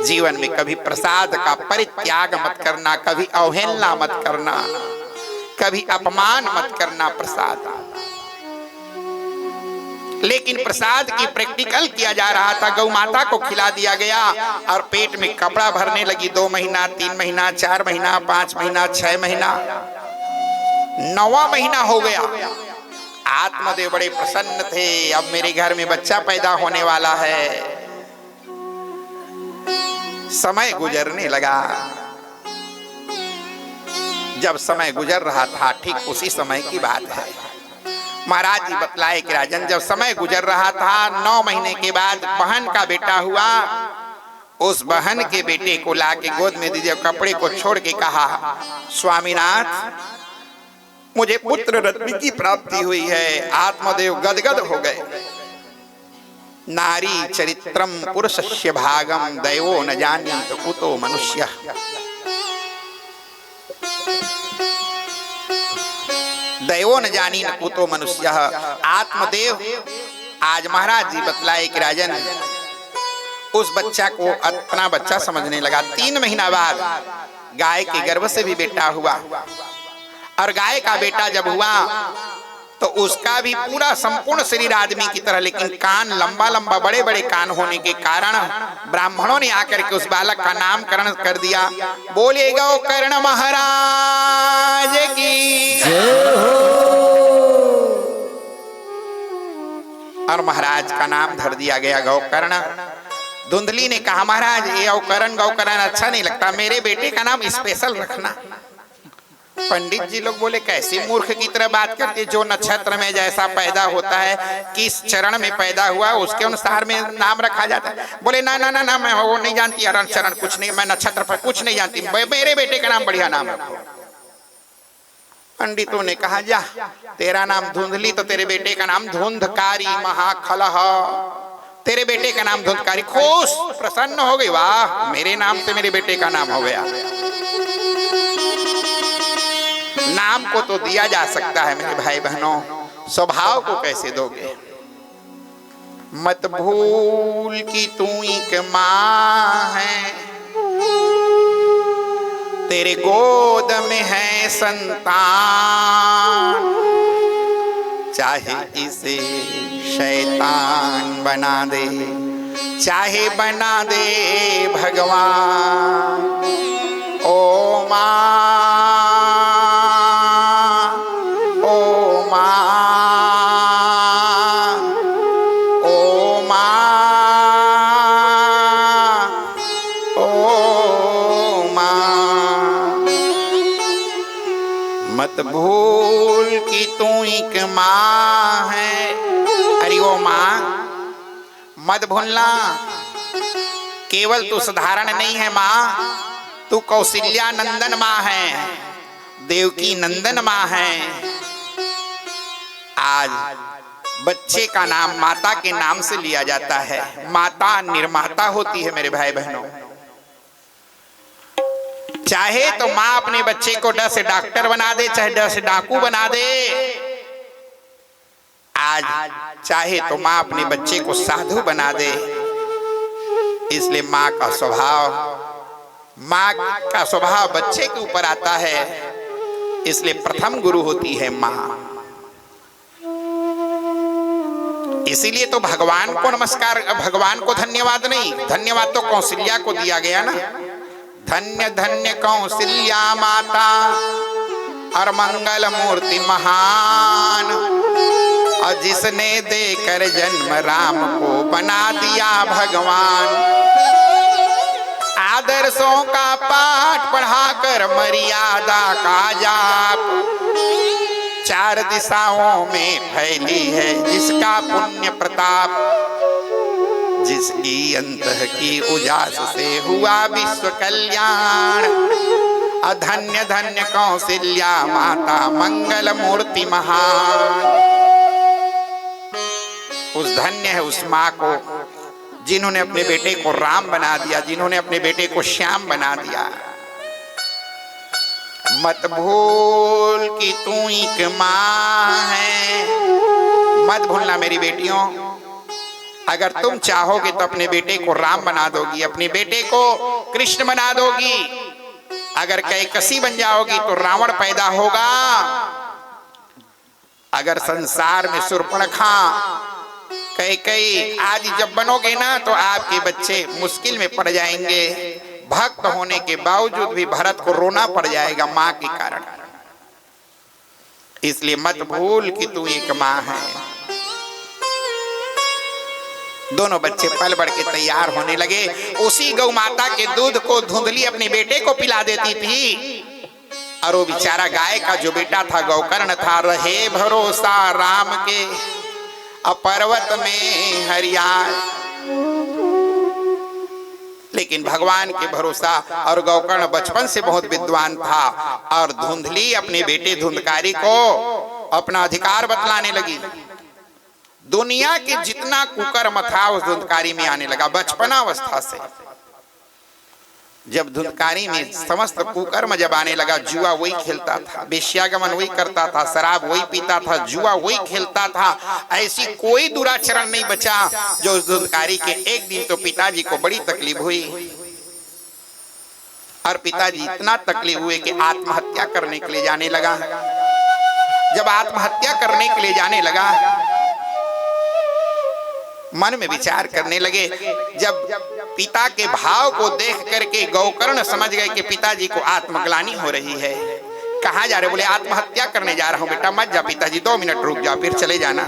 जीवन में कभी प्रसाद का परित्याग मत करना, कभी अवहेलना मत करना, कभी अपमान मत करना प्रसाद। लेकिन प्रसाद की प्रैक्टिकल किया जा रहा था। गौ माता को खिला दिया गया और पेट में कपड़ा भरने लगी। 2 महीना, 3 महीना, 4 महीना, 5 महीना, 6 महीना, 9वां महीना हो गया। आत्मदेव बड़े प्रसन्न थे, अब मेरे घर में बच्चा पैदा होने वाला है। समय गुजरने लगा। जब समय गुजर रहा था, ठीक उसी समय की बात है। महाराज जी बतलाए कि राजन, जब समय गुजर रहा था, 9 महीने के बाद बहन का बेटा हुआ। उस बहन के बेटे को लाके गोद में दीजिए, कपड़े को छोड़ के कहा, स्वामीनाथ मुझे पुत्र रत्न की प्राप्ति हुई है। आत्मदेव गदगद हो गए। नारी चरित्रम पुरुषस्य भागम दैवो न जानीत कुतो मनुष्य। दैवो न जानी न कुतो मनुष्य आत्मदेव। आज महाराज जी बतलाए कि राजन उस बच्चा को अपना बच्चा समझने लगा। 3 महीना बाद गाय के गर्भ से भी बेटा हुआ और गाय का बेटा जब हुआ तो उसका भी पूरा संपूर्ण शरीर आदमी की तरह, लेकिन कान लंबा लंबा बड़े बड़े कान होने के कारण ब्राह्मणों ने आकर के उस बालक का नामकरण कर दिया। बोले गौकर्ण महाराज की जय हो। और महाराज का नाम धर दिया गया गौकर्ण। धुंधली ने कहा महाराज ये गौकर्ण गौकर्ण अच्छा नहीं लगता, मेरे बेटे का नाम स्पेशल रखना। पंडित जी लोग बोले कैसे मूर्ख की तरह बात करते, जो नक्षत्र में जैसा पैदा होता है, किस चरण में पैदा हुआ उसके अनुसार में नाम रखा जाता है। बोले ना ना ना ना मैं वो नहीं जानती, अरण चरण कुछ नहीं, मैं नक्षत्र पर कुछ नहीं जानती, मेरे बेटे का नाम बढ़िया नाम रखो। पंडितों ने कहा जा तेरा नाम धुंधली तो तेरे बेटे का नाम धुंधकारी महाखलह, तेरे बेटे का नाम धुंधकारी। खुश प्रसन्न हो गई, वाह मेरे नाम से मेरे बेटे का नाम हो गया। नाम को तो दिया जा सकता है मेरे भाई बहनों, स्वभाव को कैसे दोगे। मत भूल कि तू एक माँ है, तेरे गोद में है संतान, चाहे इसे शैतान बना दे चाहे बना दे भगवान। ओ माँ मत भूल कि तू एक माँ है। अरे ओ माँ मत भूलना, केवल तू साधारण नहीं है माँ, तू कौशल्या नंदन माँ है, देवकी नंदन माँ है। आज बच्चे का नाम माता के नाम से लिया जाता है। माता निर्माता होती है मेरे भाई बहनों। चाहे तो माँ अपने बच्चे को डर से डॉक्टर बना दे, चाहे डर से डाकू बना दे। आज चाहे तो माँ अपने बच्चे को साधु बना दे। इसलिए माँ का स्वभाव बच्चे के ऊपर आता है, इसलिए प्रथम गुरु होती है माँ। इसीलिए तो भगवान को नमस्कार, भगवान को धन्यवाद नहीं, धन्यवाद तो कौशल्या को दिया गया ना। धन्य धन्य कौशल्या माता और मंगल मूर्ति महान, और जिसने देकर जन्म राम को बना दिया भगवान। आदर्शों का पाठ पढ़ाकर मर्यादा का जाप, 4 दिशाओं में फैली है जिसका पुण्य प्रताप। जिसकी अंतः की उजास से हुआ विश्व कल्याण, अधन्य धन्य कौशल्या माता मंगल मूर्ति महान। उस धन्य है उस माँ को जिन्होंने अपने बेटे को राम बना दिया, जिन्होंने अपने बेटे को श्याम बना दिया। मत भूल कि तू एक माँ है। मत भूलना मेरी बेटियों, अगर तुम चाहोगे तो अपने बेटे को राम बना दोगी, अपने बेटे को कृष्ण बना दोगी। अगर कैकसी बन जाओगी तो रावण पैदा होगा। अगर संसार में शूर्पणखा कैकई आदि जब बनोगे ना तो आपके बच्चे मुश्किल में पड़ जाएंगे। भक्त होने के बावजूद भी भरत को रोना पड़ जाएगा माँ के कारण। इसलिए मत भूल कि तू एक माँ है। दोनों बच्चे पल बढ़ के तैयार होने लगे। उसी गौ माता के दूध को धुंधली अपने बेटे को पिला देती थी, और वो बेचारा गाय का जो बेटा था गौकर्ण था। रहे भरोसा राम के पर्वत में हरियाण, लेकिन भगवान के भरोसा। और गौकर्ण बचपन से बहुत विद्वान था, और धुंधली अपने बेटे धुंधकारी को अपना अधिकार बतलाने लगी। दुनिया के जितना कुकर्म था उस धुंधकारी में आने लगा बचपना अवस्था से। जब धुंधकारी में समस्त कुकर्म जब आने लगा, जुआ वही खेलता था, वेश्यागमन वही करता था, शराब वही पीता था, जुआ वही खेलता था, ऐसी कोई दुराचरण नहीं बचा जो उस धुंधकारी के। एक दिन तो पिताजी को बड़ी तकलीफ हुई और पिताजी इतना तकलीफ हुए कि आत्महत्या करने के लिए जाने लगा। जब आत्महत्या करने के लिए जाने लगा, मन में विचार करने लगे। जब पिता के भाव को देख करके गौकर्ण समझ गए कि पिताजी को आत्मग्लानि हो रही है। कहाँ जा रहे? बोले आत्महत्या करने जा रहा हूं। बेटा मत जा पिताजी, 2 मिनट रुक जाओ, फिर चले जाना।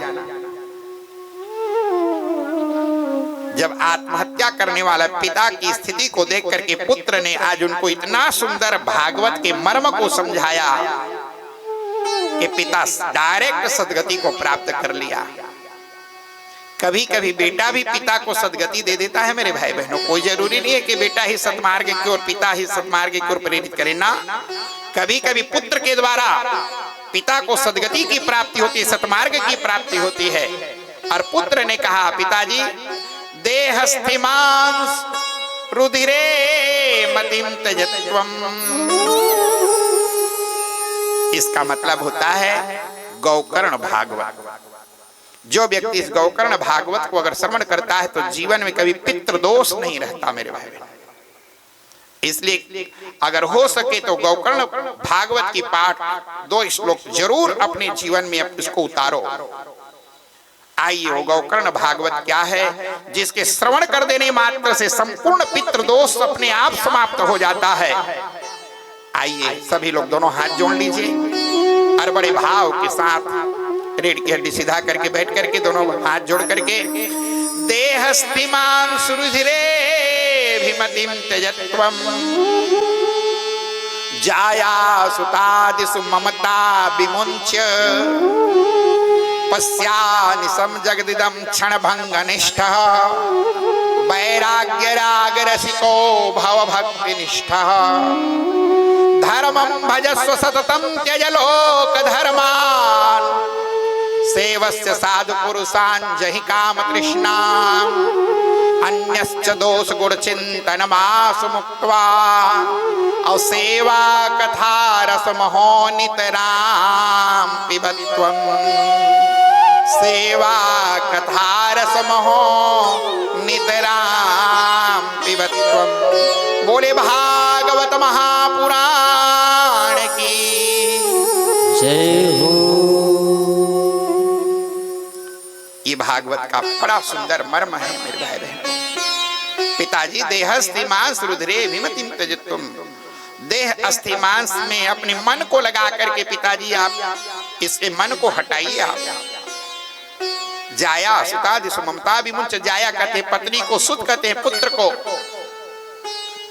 जब आत्महत्या करने वाला पिता की स्थिति को देख करके पुत्र ने आज उनको इतना सुंदर भागवत के मर्म को समझाया कि पिता डायरेक्ट सदगति को प्राप्त कर लिया। कभी कभी बेटा भी पिता को सदगति दे देता है मेरे भाई बहनों। कोई जरूरी नहीं है कि बेटा ही सत्मार्ग की ओर, पिता ही सत्मार्ग की ओर प्रेरित करे ना। कभी कभी पुत्र के द्वारा पिता को सदगति की प्राप्ति होती है, सत्मार्ग की प्राप्ति होती है। और पुत्र ने कहा पिताजी देहस्थिमांस रुधिरे मतिं त्यजत्वम्। इसका मतलब होता है गौकर्ण भागवत। जो व्यक्ति इस गौकर्ण भागवत को अगर श्रवण करता है तो जीवन में कभी पितृदोष नहीं रहता मेरे भाई। इसलिए अगर हो सके तो गौकर्ण भागवत की पाठ 2 श्लोक जरूर अपने जीवन में इसको उतारो। आइए वो गौकर्ण भागवत क्या है, जिसके श्रवण कर देने मात्र से संपूर्ण पितृदोष अपने आप समाप्त हो जाता है। आइए सभी लोग दोनों हाथ जोड़ लीजिए और बड़े भाव के साथ रीढ़ की हड्डी सीधा करके बैठ करके दोनों हाथ जोड़ करके देहस्थिमान् सुरुधिरे भिमतिं त्यजत्वम् जाया सुतादिषु ममता विमुञ्च्य पश्यानिशं जगदिदं क्षणभङ्गनिष्ठः वैराग्यरागरसिको भवभक्तिनिष्ठः धर्मं भजस्व सततं त्यज लोकधर्मान् सेवस्य साधु पुरुषान् जहि काम तृष्णाम् अन्यश्च दोष गुण चिंतनमासु मुक्त्वा और सेवा कथा रसमहो नितराम पिबत्वम्। सेवा कथा रसमहो नितराम पिबत्वम्। बोले भागवत महापुराण की जय हो। ये भागवत का बड़ा सुंदर मर्म है मेरे भाई बहन। पिताजी देहस्थिमांस रुधिरे भिमतिं त्यजत्वम्। देह अस्थिमांस में अपने मन को लगा करके पिताजी आप इसके मन को हटाइए। आप जाया सुतादिषु ममता विमुञ्च्य। जाया कहते पत्नी को, सुत कहते हैं पुत्र को।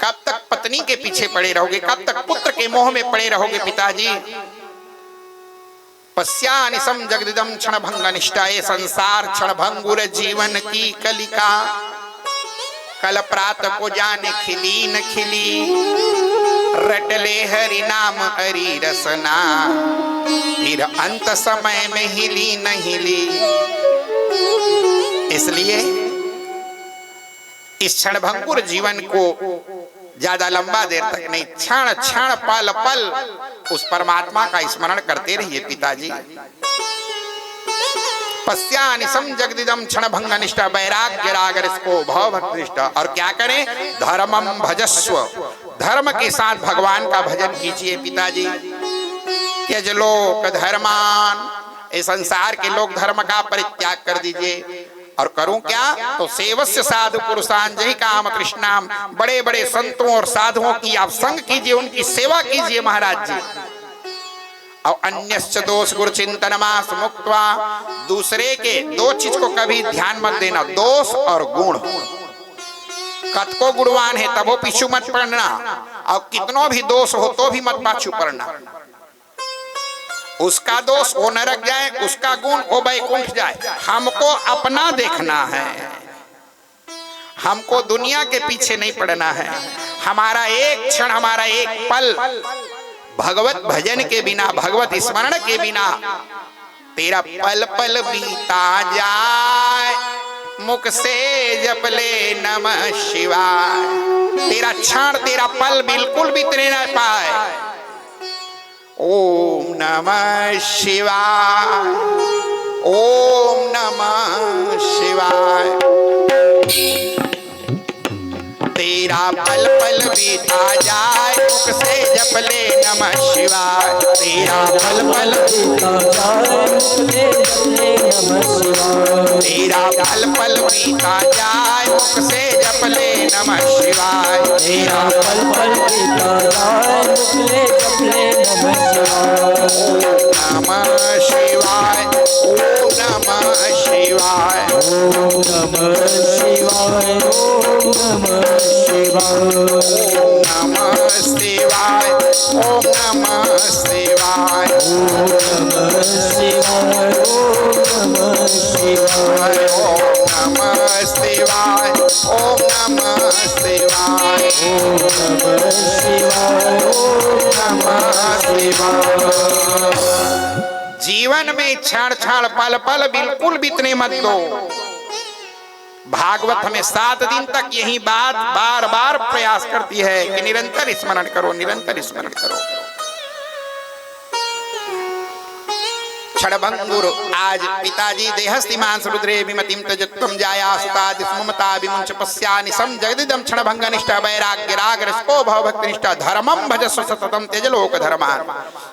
कब तक पत्नी के पीछे पड़े रहोगे, कब तक पुत्र के मोह में पड़े रहोगे पिताजी। पश्यानिशं जगदिदं क्षणभंगनिष्ठा। ये संसार क्षणभंगुर जीवन की कलिका। कल प्रात को जाने खिली न खिली, रटले हरि नाम हरि रसना, फिर अंत समय में हिली न हिली। इसलिए इस क्षणभंगुर जीवन को ज्यादा लंबा देर तक नहीं, क्षण क्षण पल पल उस परमात्मा का स्मरण करते रहिए पिताजी। पश्यानिशं जगदिदं क्षणभंगनिष्ठा वैराग्य रागरसिको भवभक्तिनिष्ठा। और क्या करें? धर्मं भजस्व। धर्म के साथ भगवान का भजन कीजिए पिताजी। त्यज लोक धर्मान। इस संसार के लोक धर्म का परित्याग कर दीजिए। और करूं क्या? तो सेवस्य साधु पुरुषान् जहि काम तृष्णाम्। बड़े बड़े संतों और साधुओं की आप संग कीजिए, उनकी सेवा कीजिए महाराज जी। और अन्यश्च दोष गुण चिंतनमासु मुक्त्वा। दूसरे के 2 चीज को कभी ध्यान मत देना, दोष और गुण। कत को गुणवान है तब वो पीछू मत पड़ना, और कितनों भी दोष हो तो भी मत पाछू पड़ना। उसका दोष वो नरक जाए, उसका गुण वो वैकुंठ जाए। हमको अपना देखना है, हमको दुनिया के पीछे नहीं पड़ना है। हमारा एक क्षण, हमारा एक पल भगवत भजन के बिना, भगवत स्मरण के बिना तेरा पल पल बीता जाए मुख से जप ले नमः शिवाय। तेरा क्षण तेरा पल बिल्कुल बीतने न पाए। ओम नमः शिवाय, ओम नमः शिवाय। तेरा पल पल बीता जाए, मुख से जप ले नमः शिवाय। तेरा पल पल बीता जाए, मुख से जप ले नमः शिवाय। तेरा पल पल बीता जाए, मुख से जप ले नमः शिवाय। तेरा पल पल बीता जाए, मुख से जप ले नमः शिवाय। नमः शिवाय, ओम नमः शिवाय, ओम नमः शिवाय, ओम नमः शिवाय, ओम नमः शिवाय, ओम नमः शिवाय, ओम नमः शिवाय, ओम नमः शिवाय, ओम नमः शिवाय, ओम नमः शिवाय, ओम नमः शिवाय, ओम नमः शिवाय। जीवन में क्षण क्षण पल पल बिल्कुल बीतने मत दो। भागवत हमें 7 दिन तक यही बात बार बार प्रयास करती है कि निरंतर स्मरण करो, निरंतर स्मरण करो। क्षणभंगुर आज पिताजी देहस्तिमांस रुद्रे विमतिम त्यजत्वं जाया सुतादि सुममता विमुंच पस्यानि सम जगदिदं क्षणभंगनिष्ठा वैराग्य राग रसको भव भक्तिनिष्ठा धर्मं भजस्व सततं त्यज लोक धर्मान्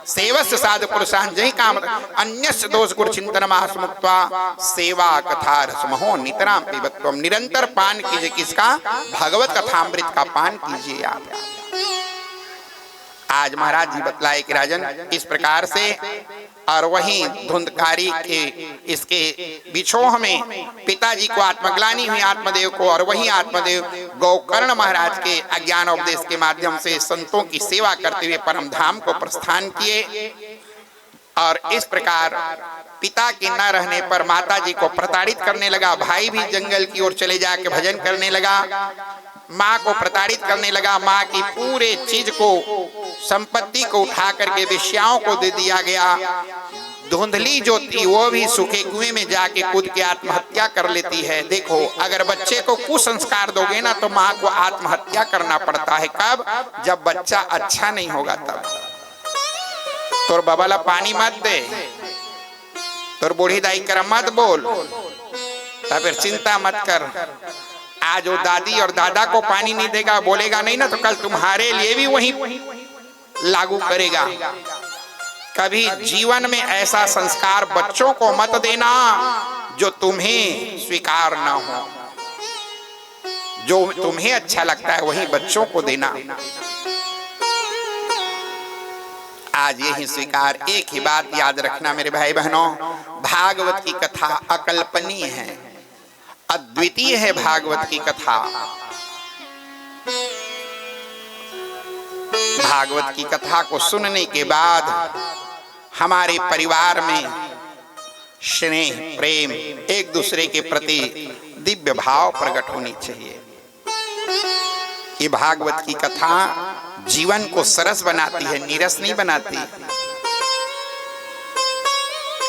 सेवस्य साधु पुरुषान् जहि काम अन्यस्य दोष गुण चिंतनमास मुक्त्वा सेवा कथा रसमहो नितरां पिबत्वम्। निरंतर पान कीजिए किसका? भगवत कथामृत का पान कीजिए आप। आज महाराज जी बतलाए कि राजन इस प्रकार से, और वहीं धुंधकारी के इसके बिछोह में पिताजी को आत्मग्लानि हुई आत्मदेव को, और वहीं आत्मदेव गौकर्ण महाराज के अज्ञान उपदेश के माध्यम से संतों की सेवा करते हुए परम धाम को प्रस्थान किए। और इस प्रकार पिता के न रहने पर माता जी को प्रताड़ित करने लगा। भाई भी जंगल की ओर चले जाके भजन करने लगा। माँ को प्रताड़ित करने लगा। माँ की पूरे चीज को, संपत्ति को उठा करके वेश्याओं को दे दिया गया। धुंधली जो थी वो भी सूखे कुएं में जाके कूद के आत्महत्या कर लेती है। देखो, अगर बच्चे को कुसंस्कार दोगे ना तो माँ को आत्महत्या करना पड़ता है। कब? जब बच्चा अच्छा नहीं होगा तब। तोर बबला पानी मत दे, तोर बूढ़ी दाई कर मत बोल, तब फिर चिंता मत कर। आज वो दादी और दादा को पानी नहीं देगा, बोलेगा नहीं ना, तो कल तुम्हारे लिए भी वही लागू करेगा। कभी जीवन में ऐसा संस्कार बच्चों को मत देना जो तुम्हें स्वीकार ना हो। जो तुम्हें अच्छा लगता है वही बच्चों को देना। आज यही स्वीकार। एक ही बात याद रखना मेरे भाई बहनों, भागवत की कथा अकल्पनीय है, अद्वितीय है। भागवत की कथा, भागवत की कथा को सुनने के बाद हमारे परिवार में स्नेह, प्रेम, एक दूसरे के प्रति दिव्य भाव प्रकट होनी चाहिए। ये भागवत की कथा जीवन को सरस बनाती है, नीरस नहीं बनाती।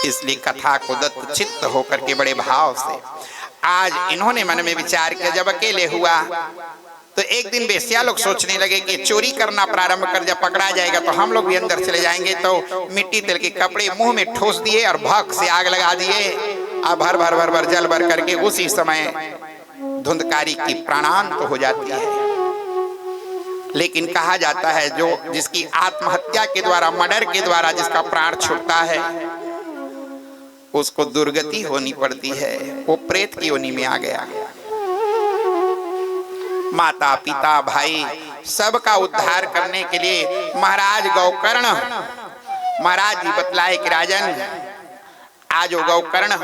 इसलिए कथा को दत्त चित्त होकर के बड़े भाव से आज इन्होंने मन में विचार किया। जब अकेले हुआ तो एक दिन बेस्या लोग सोचने लगे कि चोरी करना प्रारंभ कर, जब पकड़ा जाएगा तो हम लोग भी अंदर चले जाएंगे। तो मिट्टी तेल के कपड़े मुंह में ठोस दिए और भक से आग लगा दिए। अब भर भर भर भर जल भर करके उसी समय धुंधकारी की प्राणांत हो जाती है। लेकिन कहा जाता है जो जिसकी आत्महत्या के द्वारा, मर्डर के द्वारा जिसका प्राण छूटता है उसको दुर्गति होनी पड़ती है। वो प्रेत की योनि में आ गया। माता पिता भाई सबका उद्धार करने के लिए महाराज गौकर्ण, महाराज जी बतलाए कि राजन आज वो गौकर्ण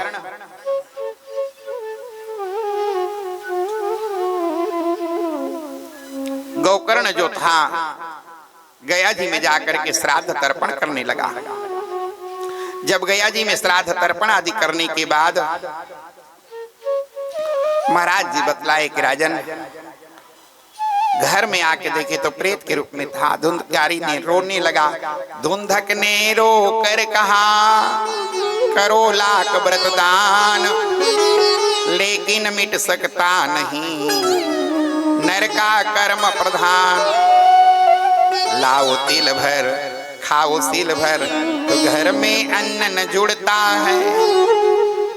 गौकर्ण जो था गया जी में जाकर के श्राद्ध तर्पण करने लगा। जब गया जी में श्राद्ध तर्पण आदि करने के बाद महाराज जी बतलाए कि राजन घर में आके देखे तो प्रेत के रूप में था। धुंधकारी ने रोने लगा। धुंधक ने रो कर कहा करो लाख व्रत दान, लेकिन मिट सकता नहीं नर का कर्म प्रधान। लाओ तिल भर खाओ सिल भर तो घर में अन्न न जुड़ता है।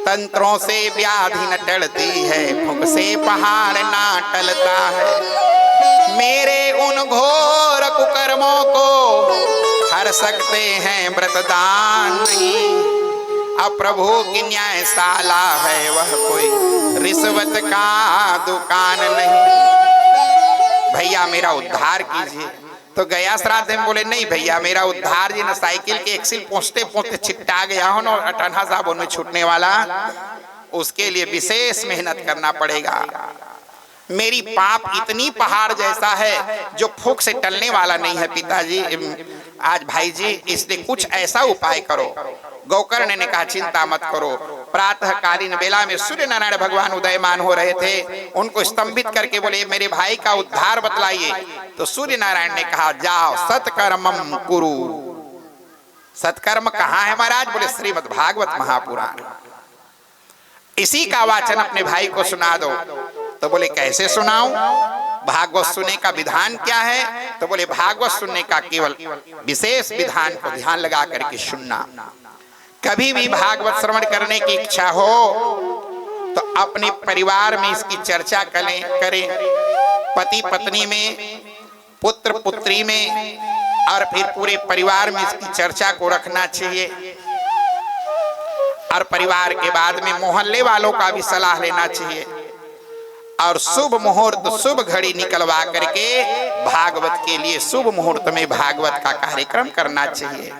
तंत्रों से व्याधि न टलती है, फूंक से पहाड़ ना टलता है। मेरे उन घोर कुकर्मों को हर सकते हैं व्रतदान नहीं। अब प्रभु की न्यायशाला है वह कोई रिश्वत का दुकान नहीं। भैया मेरा उद्धार कीजिए। तो गया श्राद्ध में बोले नहीं भैया मेरा उद्धार जी न साइकिल के एक्सिल पहुंचते पहुंचते छिट्टा गया हो ना अटन्हा साहब उनमें छूटने वाला, उसके लिए विशेष मेहनत करना पड़ेगा। मेरी पाप इतनी पहाड़ जैसा है जो फूंक से टलने वाला नहीं है पिताजी आज भाई जी, इसलिए कुछ ऐसा उपाय करो। गोकर्ण ने कहा चिंता मत करो। प्रातःकालीन बेला में सूर्य नारायण भगवान उदयमान हो रहे थे, उनको स्तंभित करके बोले मेरे भाई का उद्धार बतलाइए। तो सूर्य नारायण ने कहा जाओ सत्कर्मम कुरु। सत्कर्म कहाँ है महाराज? बोले श्रीमद् भागवत महापुराण। इसी का वाचन अपने भाई को सुना दो। तो बोले कैसे सुनाऊं? भागवत सुनने का विधान क्या है? तो बोले भागवत सुनने का केवल विशेष विधान को ध्यान लगा करके सुनना। कभी भी भागवत श्रवण करने की इच्छा हो तो अपने परिवार में इसकी चर्चा करें, पति पत्नी में, पुत्र पुत्री में, और फिर पूरे परिवार में इसकी चर्चा को रखना चाहिए। और परिवार के बाद में मोहल्ले वालों का भी सलाह लेना चाहिए और शुभ मुहूर्त शुभ घड़ी निकलवा करके भागवत के लिए शुभ मुहूर्त में भागवत का कार्यक्रम करना चाहिए।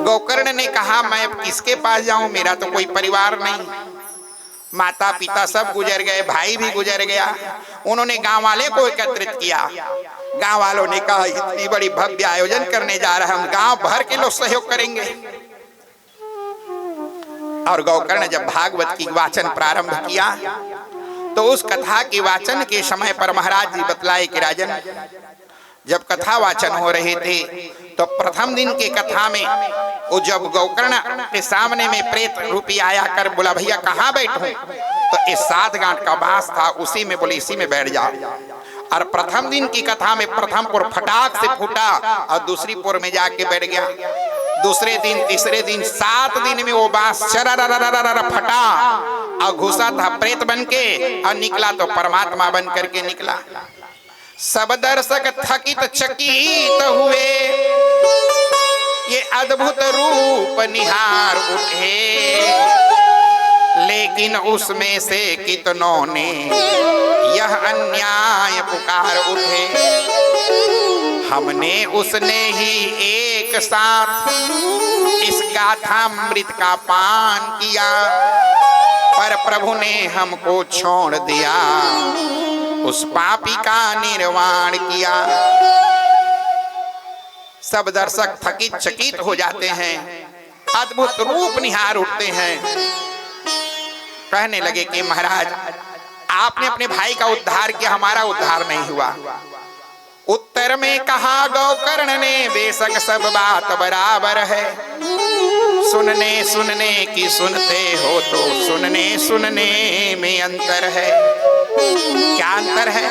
गोकर्ण ने कहा मैं किसके पास जाऊं, मेरा तो कोई परिवार नहीं, माता पिता सब गुजर गए, भाई भी गुजर गया। उन्होंने गांव वाले को एकत्रित किया। गांव वालों ने कहा इतनी बड़ी भव्य आयोजन करने जा रहे हैं, हम गांव भर के लोग सहयोग करेंगे। और गोकर्ण जब भागवत की वाचन प्रारंभ किया तो उस कथा के वाचन के समय पर महाराज जी बतलाए कि राजन जब कथा वाचन हो रहे थे तो प्रथम दिन के कथा में वो जब गोकर्ण के सामने में प्रेत रूपी आया कर बोला भैया कहाँ बैठूं, तो इस 7 गांठ का बांस था उसी में बोले इसी में बैठ जाओ। और प्रथम दिन की कथा में प्रथम पुर फटाक से फूटा और दूसरी पुर में जाके बैठ गया। दूसरे दिन तीसरे दिन 7 दिन में वो बांस चररररररर फटा और घुसा था प्रेत बन के और निकला तो परमात्मा बन करके निकला। सब दर्शक थकित चकित हुए, ये अद्भुत रूप निहार उठे, लेकिन उसमें से कितनों ने यह अन्याय पुकार उठे। हमने उसने ही एक साथ इस गाथामृत का पान किया, पर प्रभु ने हमको छोड़ दिया, उस पापी का निर्वाण किया। सब दर्शक थकित चकित हो जाते हैं, अद्भुत रूप निहार उठते हैं। कहने लगे कि महाराज आपने अपने भाई का उद्धार किया, हमारा उद्धार नहीं हुआ। उत्तर में कहा गोकर्ण ने बेशक सब बात बराबर है, सुनने की सुनते हो तो सुनने में अंतर है। क्या अंतर है?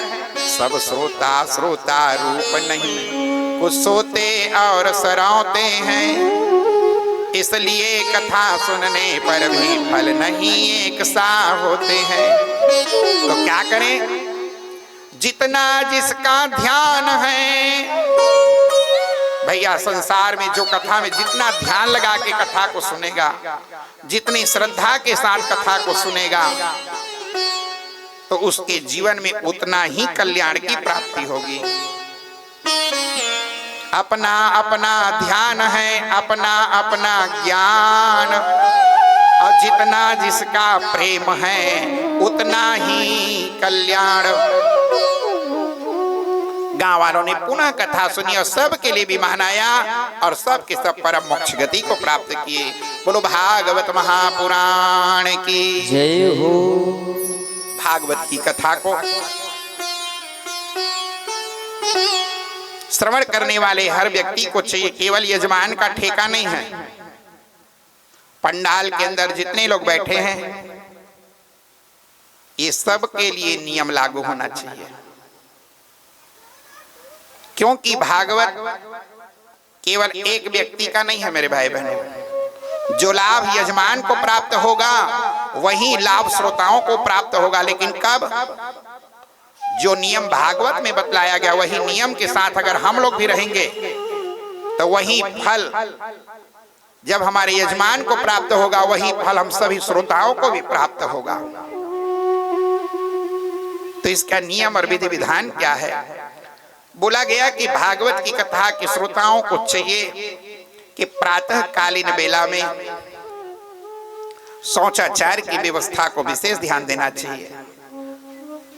सब श्रोता रूप नहीं, कुछ सोते और सराहते हैं, इसलिए कथा सुनने पर भी फल नहीं एक सा होते हैं। तो क्या करें? जितना जिसका ध्यान है भैया, संसार में जो कथा में जितना ध्यान लगा के कथा को सुनेगा, जितनी श्रद्धा के साथ कथा को सुनेगा, तो उसके जीवन में उतना ही कल्याण की प्राप्ति होगी। अपना अपना ध्यान है, अपना अपना ज्ञान, और जितना जिसका प्रेम है उतना ही कल्याण। गांव वालों ने पुनः कथा सुनी और सबके लिए भी मनाया और सब के सब परम मोक्ष गति को प्राप्त किए। बोलो भागवत महापुराण की जय हो। भागवत की कथा को श्रवण करने वाले हर व्यक्ति को चाहिए, केवल यजमान का ठेका नहीं है। पंडाल के अंदर जितने लोग बैठे हैं ये सब के लिए नियम लागू होना चाहिए, क्योंकि भागवत केवल एक व्यक्ति का नहीं है मेरे भाई बहनों। जो लाभ यजमान को प्राप्त होगा वही लाभ श्रोताओं को प्राप्त होगा, लेकिन कब? जो नियम भागवत में बतलाया गया वही नियम के साथ अगर हम लोग भी रहेंगे तो वही फल जब हमारे यजमान को प्राप्त होगा वही फल हम सभी श्रोताओं को भी प्राप्त होगा। तो इसका नियम और विधि विधान क्या है? बोला गया कि भागवत की कथा के श्रोताओं को चाहिए कि प्रातः कालीन बेला में शौचाचार की व्यवस्था को विशेष ध्यान देना चाहिए।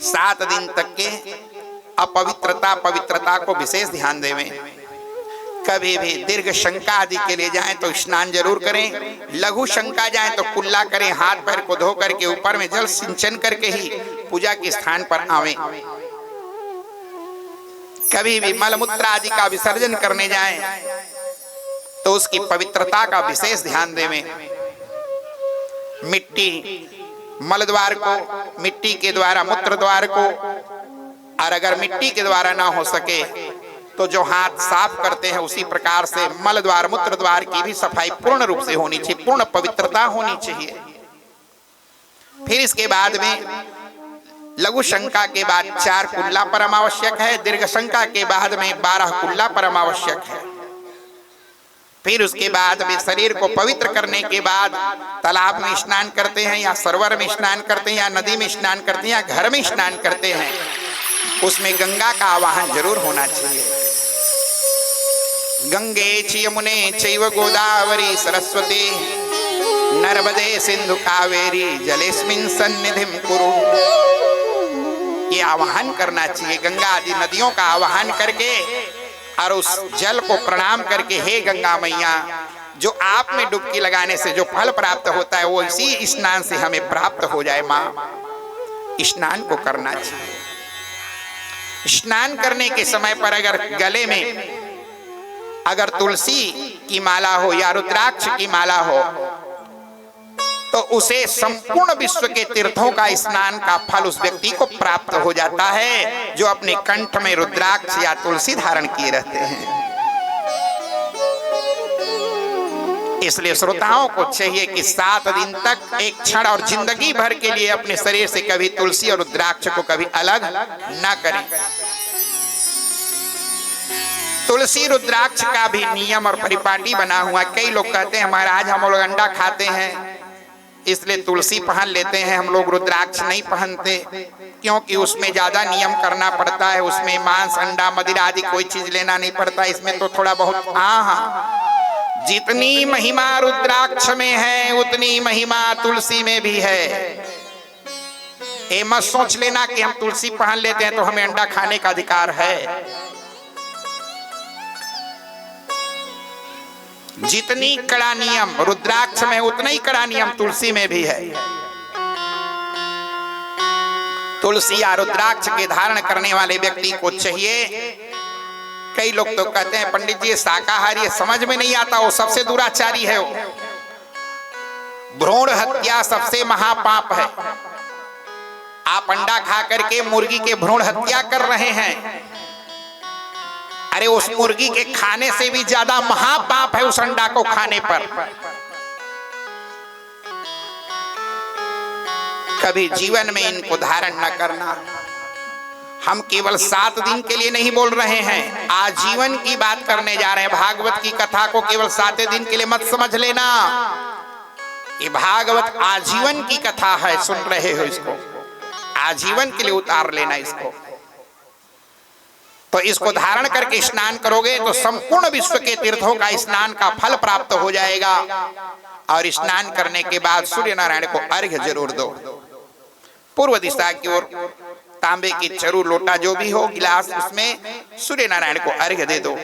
7 दिन तक के अपवित्रता पवित्रता को विशेष ध्यान देवें। कभी भी दीर्घ शंका आदि के लिए जाएं तो स्नान जरूर करें, लघु शंका जाएं तो कुल्ला करें, हाथ पैर को धो करके ऊपर में जल सिंचन करके ही पूजा के स्थान पर आवें। कभी भी मलमूत्र आदि का विसर्जन करने जाएं तो उसकी पवित्रता का विशेष ध्यान देवें। मिट्टी मल द्वार को, मिट्टी के द्वारा मूत्र द्वार को, और अगर मिट्टी के द्वारा ना हो सके तो जो हाथ साफ करते हैं उसी प्रकार से मल द्वार मूत्र द्वार की भी सफाई पूर्ण रूप से होनी चाहिए, पूर्ण पवित्रता होनी चाहिए। फिर इसके बाद में लघु शंका के बाद 4 कुल्ला परम आवश्यक है, दीर्घ शंका के बाद में 12 कुल्ला परम आवश्यक है। फिर उसके बाद में शरीर को पवित्र करने के बाद तालाब में स्नान करते हैं या सरोवर में स्नान करते हैं या नदी में स्नान करते हैं या घर में स्नान करते हैं, उसमें गंगा का आवाहन जरूर होना चाहिए। गंगे च यमुने चैव गोदावरी सरस्वती नर्मदे सिंधु कावेरी जलेस्मिन् सन्निधिं कुरु। ये आवाहन करना चाहिए, गंगा आदि नदियों का आवाहन करके और उस जल को प्रणाम करके, हे गंगा मैया, जो आप में डुबकी लगाने से जो फल प्राप्त होता है वो इसी स्नान से हमें प्राप्त हो जाए। माँ, स्नान को करना चाहिए। स्नान करने के समय पर अगर गले में अगर तुलसी की माला हो या रुद्राक्ष की माला हो तो उसे संपूर्ण विश्व के तीर्थों का स्नान का फल उस व्यक्ति को प्राप्त हो जाता है जो अपने कंठ में रुद्राक्ष या तुलसी धारण किए रहते हैं। इसलिए श्रोताओं को चाहिए कि 7 दिन तक एक क्षण और जिंदगी भर के लिए अपने शरीर से कभी तुलसी और रुद्राक्ष को कभी अलग न करें। तुलसी रुद्राक्ष का भी नियम और परिपाटी बना हुआ। कई लोग कहते हैं महाराज हम लोग अंडा खाते हैं इसलिए तुलसी पहन लेते हैं, हम लोग रुद्राक्ष नहीं पहनते, क्योंकि उसमें ज्यादा नियम करना पड़ता है। उसमें मांस अंडा मदिरा आदि कोई चीज लेना नहीं पड़ता, इसमें तो थोड़ा बहुत। हाँ, जितनी महिमा रुद्राक्ष में है उतनी महिमा तुलसी में भी है। ये मत सोच लेना कि हम तुलसी पहन लेते हैं तो हमें अंडा खाने का अधिकार है। जितनी कड़ा नियम रुद्राक्ष में उतना ही कड़ा नियम तुलसी में भी है। तुलसी या रुद्राक्ष के धारण करने वाले व्यक्ति को चाहिए। कई लोग तो कहते हैं पंडित जी शाकाहारी समझ में नहीं आता, वो सबसे दुराचारी है। भ्रूण हत्या सबसे महापाप है। आप अंडा खा करके मुर्गी के भ्रूण हत्या कर रहे हैं। अरे उस मुर्गी के खाने से भी ज्यादा महापाप है उस अंडा को खाने पर। कभी जीवन में इनको धारण न करना। हम केवल 7 दिन के लिए नहीं बोल रहे हैं, आजीवन की बात करने जा रहे हैं। भागवत की कथा को केवल 7 दिन के लिए मत समझ लेना, ये भागवत आजीवन की कथा है। सुन रहे हो, इसको आजीवन के लिए उतार लेना। इसको तो इसको धारण करके स्नान करोगे तो संपूर्ण विश्व के तीर्थों का स्नान का फल प्राप्त हो जाएगा। और स्नान करने के बाद सूर्य नारायण को अर्घ्य जरूर दो। पूर्व दिशा की ओर तांबे की चरु लोटा जो भी हो गिलास, उसमें सूर्य नारायण को अर्घ्य दे दो।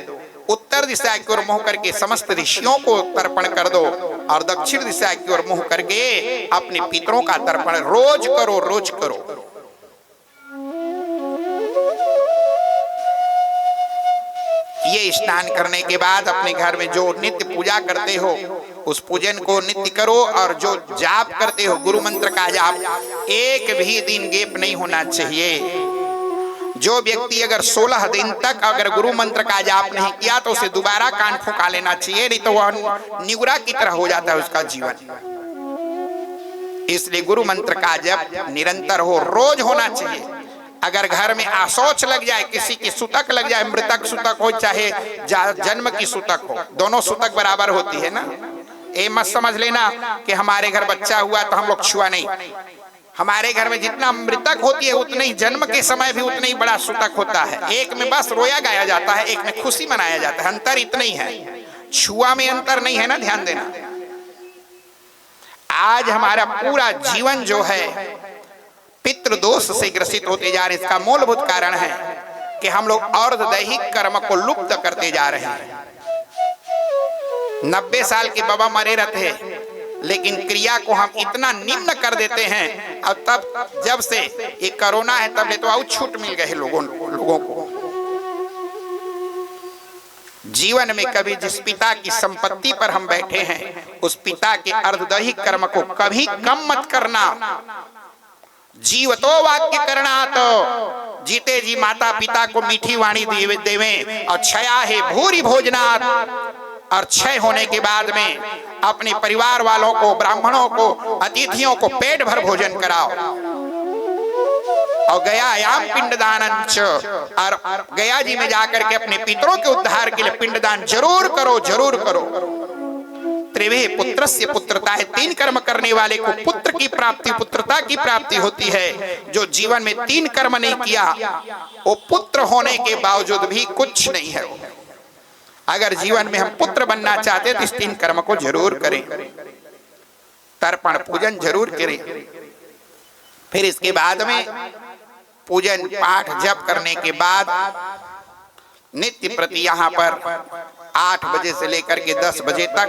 उत्तर दिशा की ओर मुंह करके समस्त ऋषियों को तर्पण कर दो और दक्षिण दिशा की ओर मुंह करके अपने पितरों का तर्पण रोज करो, रोज करो। ये स्नान करने के बाद अपने घर में जो नित्य पूजा करते हो उस पूजन को नित्य करो। और जो जाप करते हो गुरु मंत्र का जाप, एक भी दिन गैप नहीं होना चाहिए। जो व्यक्ति अगर 16 दिन तक अगर गुरु मंत्र का जाप नहीं किया तो उसे दोबारा कान फुका लेना चाहिए, नहीं तो वह निगुरा की तरह हो जाता है उसका जीवन। इसलिए गुरु मंत्र का जप निरंतर हो, रोज होना चाहिए। अगर घर में आशौच लग जाए, किसी की सुतक लग जाए, मृतक सुतक हो चाहे जन्म की सुतक हो, दोनों सुतक बराबर होती है ना। ये मत समझ लेना कि हमारे घर बच्चा हुआ तो हम लोग छुआ नहीं। हमारे घर में जितना मृतक होती है उतने ही जन्म के समय भी उतना ही बड़ा सुतक होता है। एक में बस रोया गाया जाता है, एक में खुशी मनाया जाता है, अंतर इतना ही है। छुआ में अंतर नहीं है ना, ध्यान देना। आज हमारा पूरा जीवन जो है पितृदोष से ग्रसित होते जा रहे, इसका मूलभूत कारण है कि हम लोग अर्धदैहिक कर्म को लुप्त करते जा रहे हैं। 90 साल के बाबा मरे रहते, लेकिन क्रिया को हम इतना निम्न कर देते हैं। और तब जब से ये कोरोना है तब ले तो आउ छूट मिल गए लोगों को। जीवन में कभी जिस पिता की संपत्ति पर हम बैठे हैं उस पिता के अर्धदैहिक कर्म को कभी कम मत करना। जीवतो वाक्य करना, तो जीते जी माता पिता को मीठी वाणी देवें। और क्षया है भूरी भोजनात्, और क्षय होने के बाद में अपने परिवार वालों को, ब्राह्मणों को, अतिथियों को पेट भर भोजन कराओ। और गयायाम पिंडदानंच, और गया जी में जाकर के अपने पितरों के उद्धार के लिए पिंडदान जरूर करो, जरूर करो। त्रिवे पुत्रस्य पुत्रता है, 3 कर्म करने वाले को पुत्र की प्राप्ति, पुत्रता की प्राप्ति होती है। जो जीवन में 3 कर्म नहीं किया वो पुत्र होने के बावजूद भी कुछ नहीं है। अगर जीवन में हम पुत्र बनना चाहते तो इस 3 कर्म को जरूर करें। तर्पण पूजन जरूर करें। फिर इसके बाद में पूजन पाठ जप करने के बाद नित्य प्रति यहाँ पर 8 बजे से लेकर के 10 बजे तक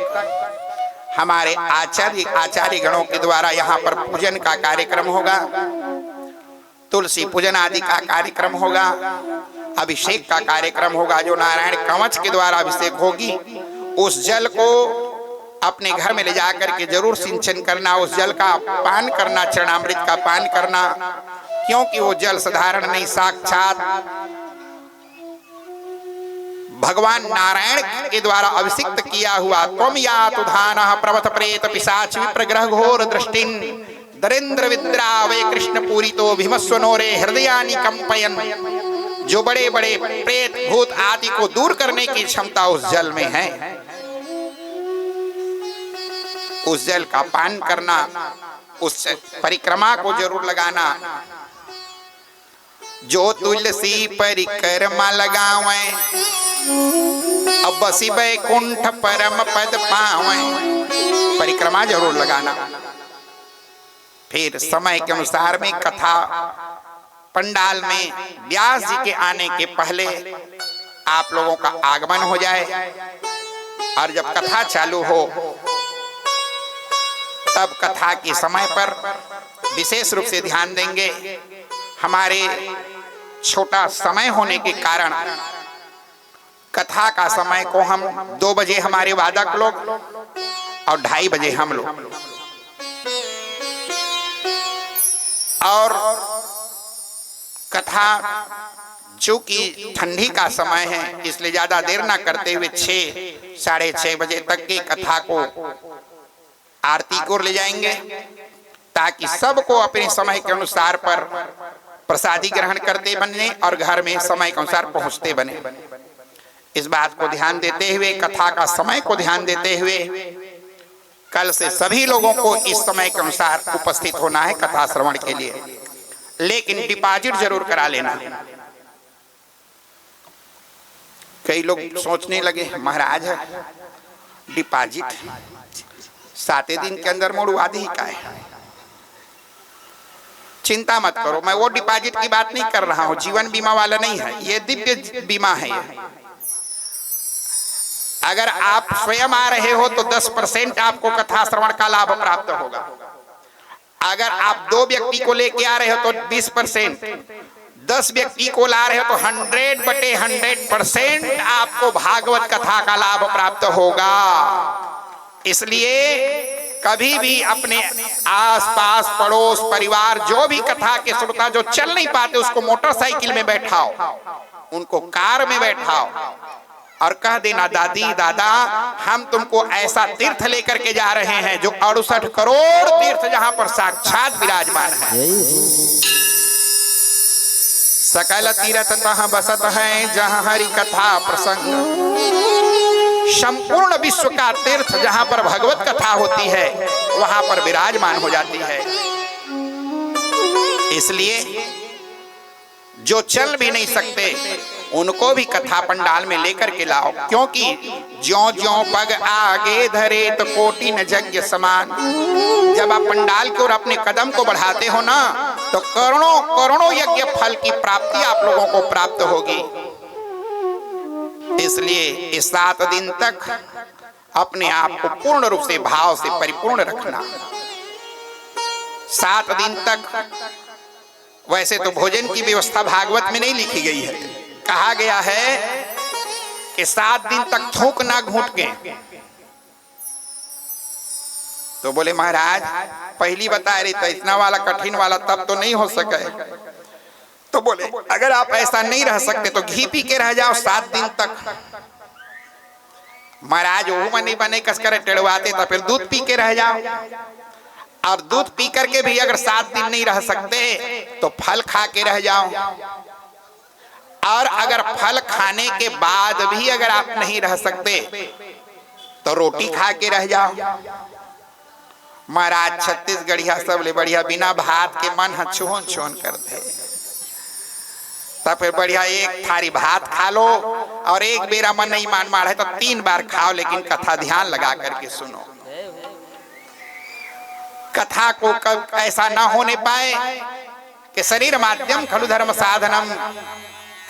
हमारे आचार्य गणों के द्वारा यहाँ पर पूजन का कार्यक्रम होगा। तुलसी पूजन आदि का कार्यक्रम होगा। अभिषेक का कार्यक्रम होगा, जो नारायण कवच के द्वारा अभिषेक होगी। उस जल को अपने घर में ले जाकर के जरूर सिंचन करना, उस जल का पान करना, चरणामृत का पान करना, क्योंकि वो जल साधारण नहीं, साक्षात भगवान नारायण के द्वारा अभिषिक्त किया हुआ। त्वम यातु धानः प्रवथ प्रेत पिशाच विप्रग्रह घोर दृष्टिन दरिद्र विद्रावय कृष्ण पूरितो भीमस्वनोरे हृदयानि कंपयन। जो बड़े बड़े प्रेत भूत आदि को दूर करने की क्षमता उस जल में है। उस जल का पान करना, उस परिक्रमा को जरूर लगाना। जो तुलसी परिक्रमा लगावे अब बसी बैकुंठ परम पद पावे। परिक्रमा जरूर लगाना। फिर समय के अनुसार में कथा पंडाल में व्यास जी के आने के पहले आप लोगों का आगमन हो जाए, और जब कथा चालू हो तब कथा के समय पर विशेष रूप से ध्यान देंगे। हमारे छोटा समय होने के कारण कथा का समय को हम 2 बजे हमारे वादक लोग और 2:30 बजे हम लोग, और कथा चूंकि ठंडी का समय है इसलिए ज्यादा देर ना करते हुए 6 साढ़े 6 बजे तक की कथा को आरती को ले जाएंगे, ताकि सबको अपने समय के अनुसार पर प्रसादी ग्रहण करते बने और घर में समय के अनुसार पहुंचते बने। इस बात को ध्यान देते हुए, कथा का समय को ध्यान देते हुए, कल से सभी लोगों को इस समय के अनुसार उपस्थित होना है कथा श्रवण के लिए। लेकिन डिपॉजिट जरूर करा लेना। कई लोग सोचने लगे महाराज डिपॉजिट 7 दिन के अंदर मोड़वा दी का है। चिंता मत करो, मैं वो डिपॉजिट की बात नहीं कर रहा हूं, जीवन बीमा वाला नहीं है, ये दिव्य बीमा है। अगर आप स्वयं आ रहे हो तो 10% आपको कथा श्रवण का लाभ प्राप्त होगा। अगर आप 2 व्यक्ति को लेके आ रहे हो तो 20%, 10 व्यक्ति को ला रहे हो तो 100/100% आपको भागवत कथा का लाभ प्राप्त होगा। इसलिए कभी भी अपने आसपास पड़ोस परिवार जो भी कथा के श्रोता जो चल नहीं पाते उसको मोटरसाइकिल में बैठाओ, उनको कार में बैठाओ और कह देना दादी दादा हम तुमको ऐसा तीर्थ लेकर के जा रहे हैं जो 68 करोड़ तीर्थ जहां पर साक्षात विराजमान है। सकल तीर्थ तह बसत है जहां हरि कथा प्रसंग। संपूर्ण विश्व का तीर्थ जहां पर भगवत कथा होती है वहां पर विराजमान हो जाती है। इसलिए जो चल भी नहीं सकते उनको भी कथा पंडाल में लेकर के लाओ, क्योंकि ज्यों ज्यों पग आगे धरे तो कोटि न यज्ञ समान। जब आप पंडाल की ओर अपने कदम को बढ़ाते हो ना तो करोड़ों करोड़ों यज्ञ फल की प्राप्ति आप लोगों को प्राप्त होगी। इसलिए इस 7 दिन तक अपने आप को पूर्ण रूप से भाव से परिपूर्ण रखना। 7 दिन तक वैसे तो भोजन की व्यवस्था भागवत में नहीं लिखी गई है, कहा गया है कि 7 दिन तक थूक ना घूंट के। तो बोले महाराज पहली बता रही तो इतना वाला कठिन वाला तब तो नहीं हो सके। तो बोले अगर आप ऐसा नहीं रह सकते तो घी पी के रह जाओ 7 दिन तक। महाराज वो मनी बने कसकर टेढ़वाते तो फिर दूध पी के रह जाओ, और दूध पी करके भी अगर 7 दिन नहीं रह सकते तो फल खा के रह जाओ, और अगर फल खाने के बाद भी अगर आप नहीं रह सकते तो रोटी खा के रह जाओ। महाराज छत्तीसगढ़िया सब ले बढ़िया बिना भात के मन छुन छुन कर दे, तब फिर बढ़िया एक थारी भात खा लो, और एक बेरा मन नहीं मान मार है तो 3 बार खाओ, लेकिन कथा ध्यान लगा करके सुनो। कथा को कब ऐसा ना होने पाए कि शरीर माध्यम खलु धर्म साधनम,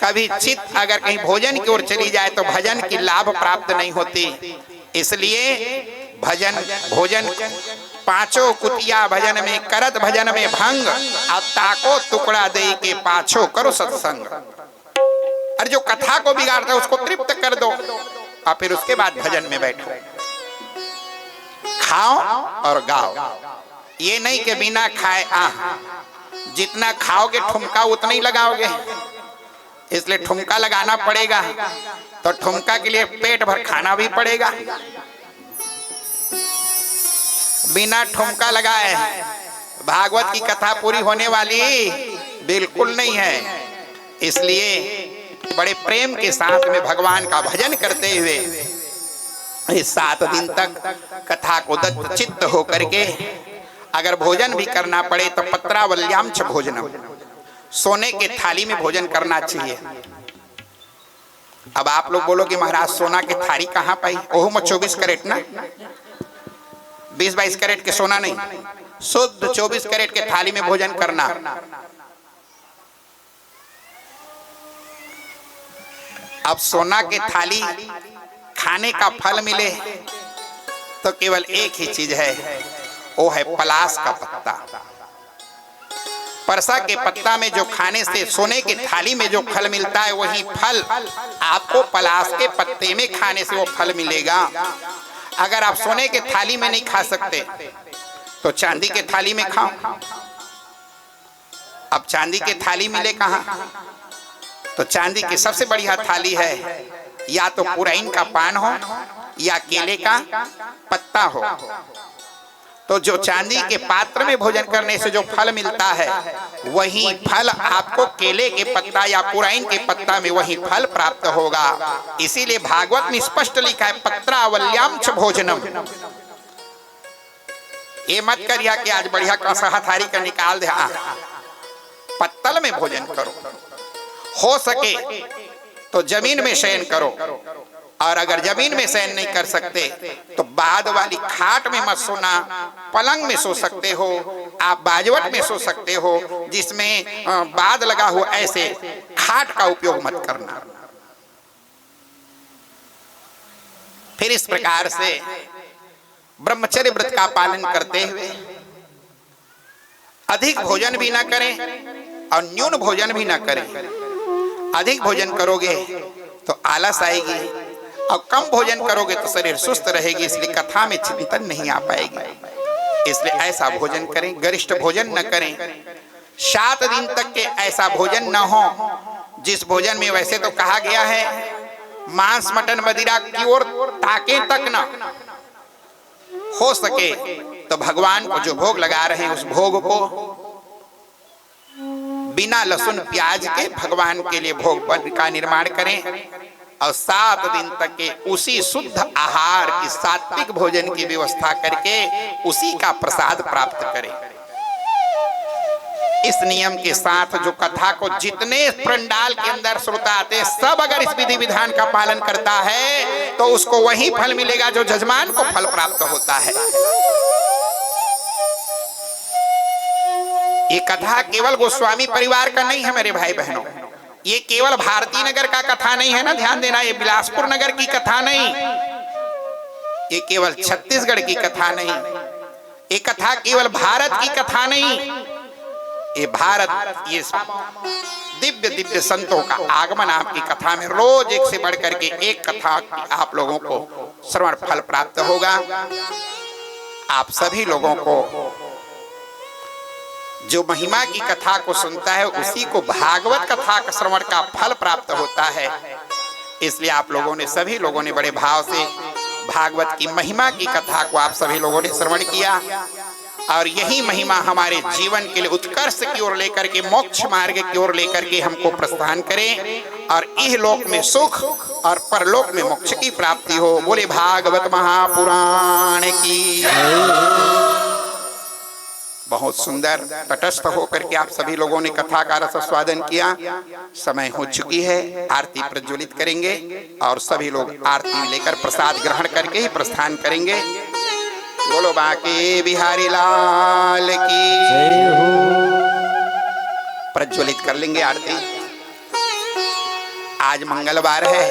कभी चित्त अगर कहीं भोजन की ओर चली जाए तो भजन की लाभ प्राप्त नहीं होती। इसलिए भजन भोजन 5 कुतिया भजन में करत भजन में भंग, और ताको टुकड़ा दे के पाछो करो सत्संग। और जो कथा को बिगाड़ता है उसको तृप्त कर दो, और फिर उसके बाद भजन में बैठो, खाओ और गाओ। ये नहीं कि बिना खाए जितना खाओगे ठुमका उतना ही लगाओगे, इसलिए ठुमका लगाना पड़ेगा। तो ठुमका के लिए पेट भर खाना भी पड़ेगा। बिना ठुमका लगाए भागवत की कथा पूरी होने वाली बिल्कुल नहीं है। इसलिए बड़े प्रेम के साथ में भगवान का भजन करते हुए इस 7 दिन तक कथा को दत्त चित्त होकर के अगर भोजन भी करना पड़े तो पत्रावल्याम च भोजनम, सोने के थाली में भोजन करना चाहिए। अब आप लोग बोलो कि महाराज सोना की थाली कहाँ पाई? ओह में 24 कैरेट ना, 20-22 कैरेट के सोना नहीं, शुद्ध 24 कैरेट के थाली में भोजन करना। अब सोना के थाली खाने का फल मिले तो केवल एक ही चीज है, वो है पलाश का पत्ता। परसा के पत्ता में जो खाने से सोने की थाली में जो फल मिलता है वही फल आपको पलाश के पत्ते में खाने से वो फल मिलेगा। अगर आप सोने के थाली में नहीं खा सकते तो चांदी के थाली में खाओ। अब चांदी के थाली मिले कहाँ? तो चांदी की सबसे बढ़िया थाली है या तो पुरैन का पान हो या केले का पत्ता हो। तो जो चांदी के पात्र में भोजन करने से जो फल मिलता है वही फल आपको केले के पत्ता या पुरैन के पत्ता में वही फल प्राप्त होगा। इसीलिए भागवत में स्पष्ट लिखा है पत्रावल्याम च भोजनम। ये मत करिया कि आज बढ़िया कसहा थारी का निकाल दे, पत्तल में भोजन करो। हो सके तो जमीन में शयन करो, और अगर जमीन में शयन नहीं कर सकते तो बाद वाली खाट में मत सोना, पलंग में सो सकते हो, आप बाजवट में सो सकते हो जिसमें बाद लगा हुआ, ऐसे खाट का उपयोग मत करना। फिर इस प्रकार से ब्रह्मचर्य व्रत का पालन करते हुए अधिक भोजन भी ना करें और न्यून भोजन भी ना करें। अधिक भोजन करोगे तो आलस आएगी, और कम भोजन करोगे तो शरीर सुस्त रहेगी, इसलिए कथा में चिंतन नहीं आ पाएगी। इसलिए ऐसा भोजन करें, गरिष्ठ भोजन न करें। 7 दिन तक के ऐसा भोजन न हो जिस भोजन में वैसे तो कहा गया है मांस मटन मदिरा की ओर ताके तक न हो सके तो भगवान को जो भोग लगा रहे हैं उस भोग को बिना लहसुन प्याज के भगवान के लिए भोग का निर्माण करें और 7 दिन तक के उसी शुद्ध आहार की सात्विक भोजन की व्यवस्था करके उसी का प्रसाद प्राप्त करें। इस नियम के साथ जो कथा को जितने पंडाल के अंदर श्रोता आते हैं सब अगर इस विधि विधान का पालन करता है तो उसको वही फल मिलेगा जो जजमान को फल प्राप्त होता है। ये कथा केवल गोस्वामी परिवार का नहीं है मेरे भाई बहनों, ये केवल भारती नगर का कथा नहीं है ना, ध्यान देना, ये बिलासपुर नगर की कथा नहीं, ये केवल छत्तीसगढ़ की कथा नहीं, ये कथा केवल भारत की कथा नहीं, ये भारत, ये दिव्य दिव्य संतों का आगमन आपकी कथा में रोज एक से बढ़कर के एक कथा आप लोगों को श्रवण फल प्राप्त होगा। आप सभी लोगों को जो महिमा की कथा को सुनता है उसी को भागवत कथा का श्रवण का फल प्राप्त होता है। इसलिए आप लोगों ने, सभी लोगों ने बड़े भाव से भागवत की महिमा की कथा को आप सभी लोगों ने श्रवण किया और यही महिमा हमारे जीवन के लिए उत्कर्ष की ओर लेकर के, मोक्ष मार्ग की ओर लेकर के हमको प्रस्थान करें और इह लोक में सुख और परलोक में मोक्ष की प्राप्ति हो। बोले भागवत महापुराण की। बहुत सुंदर तटस्थ होकर के आप सभी लोगों ने कथा का रस स्वादन किया। समय हो चुकी है, आरती प्रज्वलित करेंगे और सभी लोग आरती लेकर प्रसाद ग्रहण करके ही प्रस्थान करेंगे। बोलो बांके बिहारी लाल की। प्रज्वलित कर लेंगे आरती। आज मंगलवार है,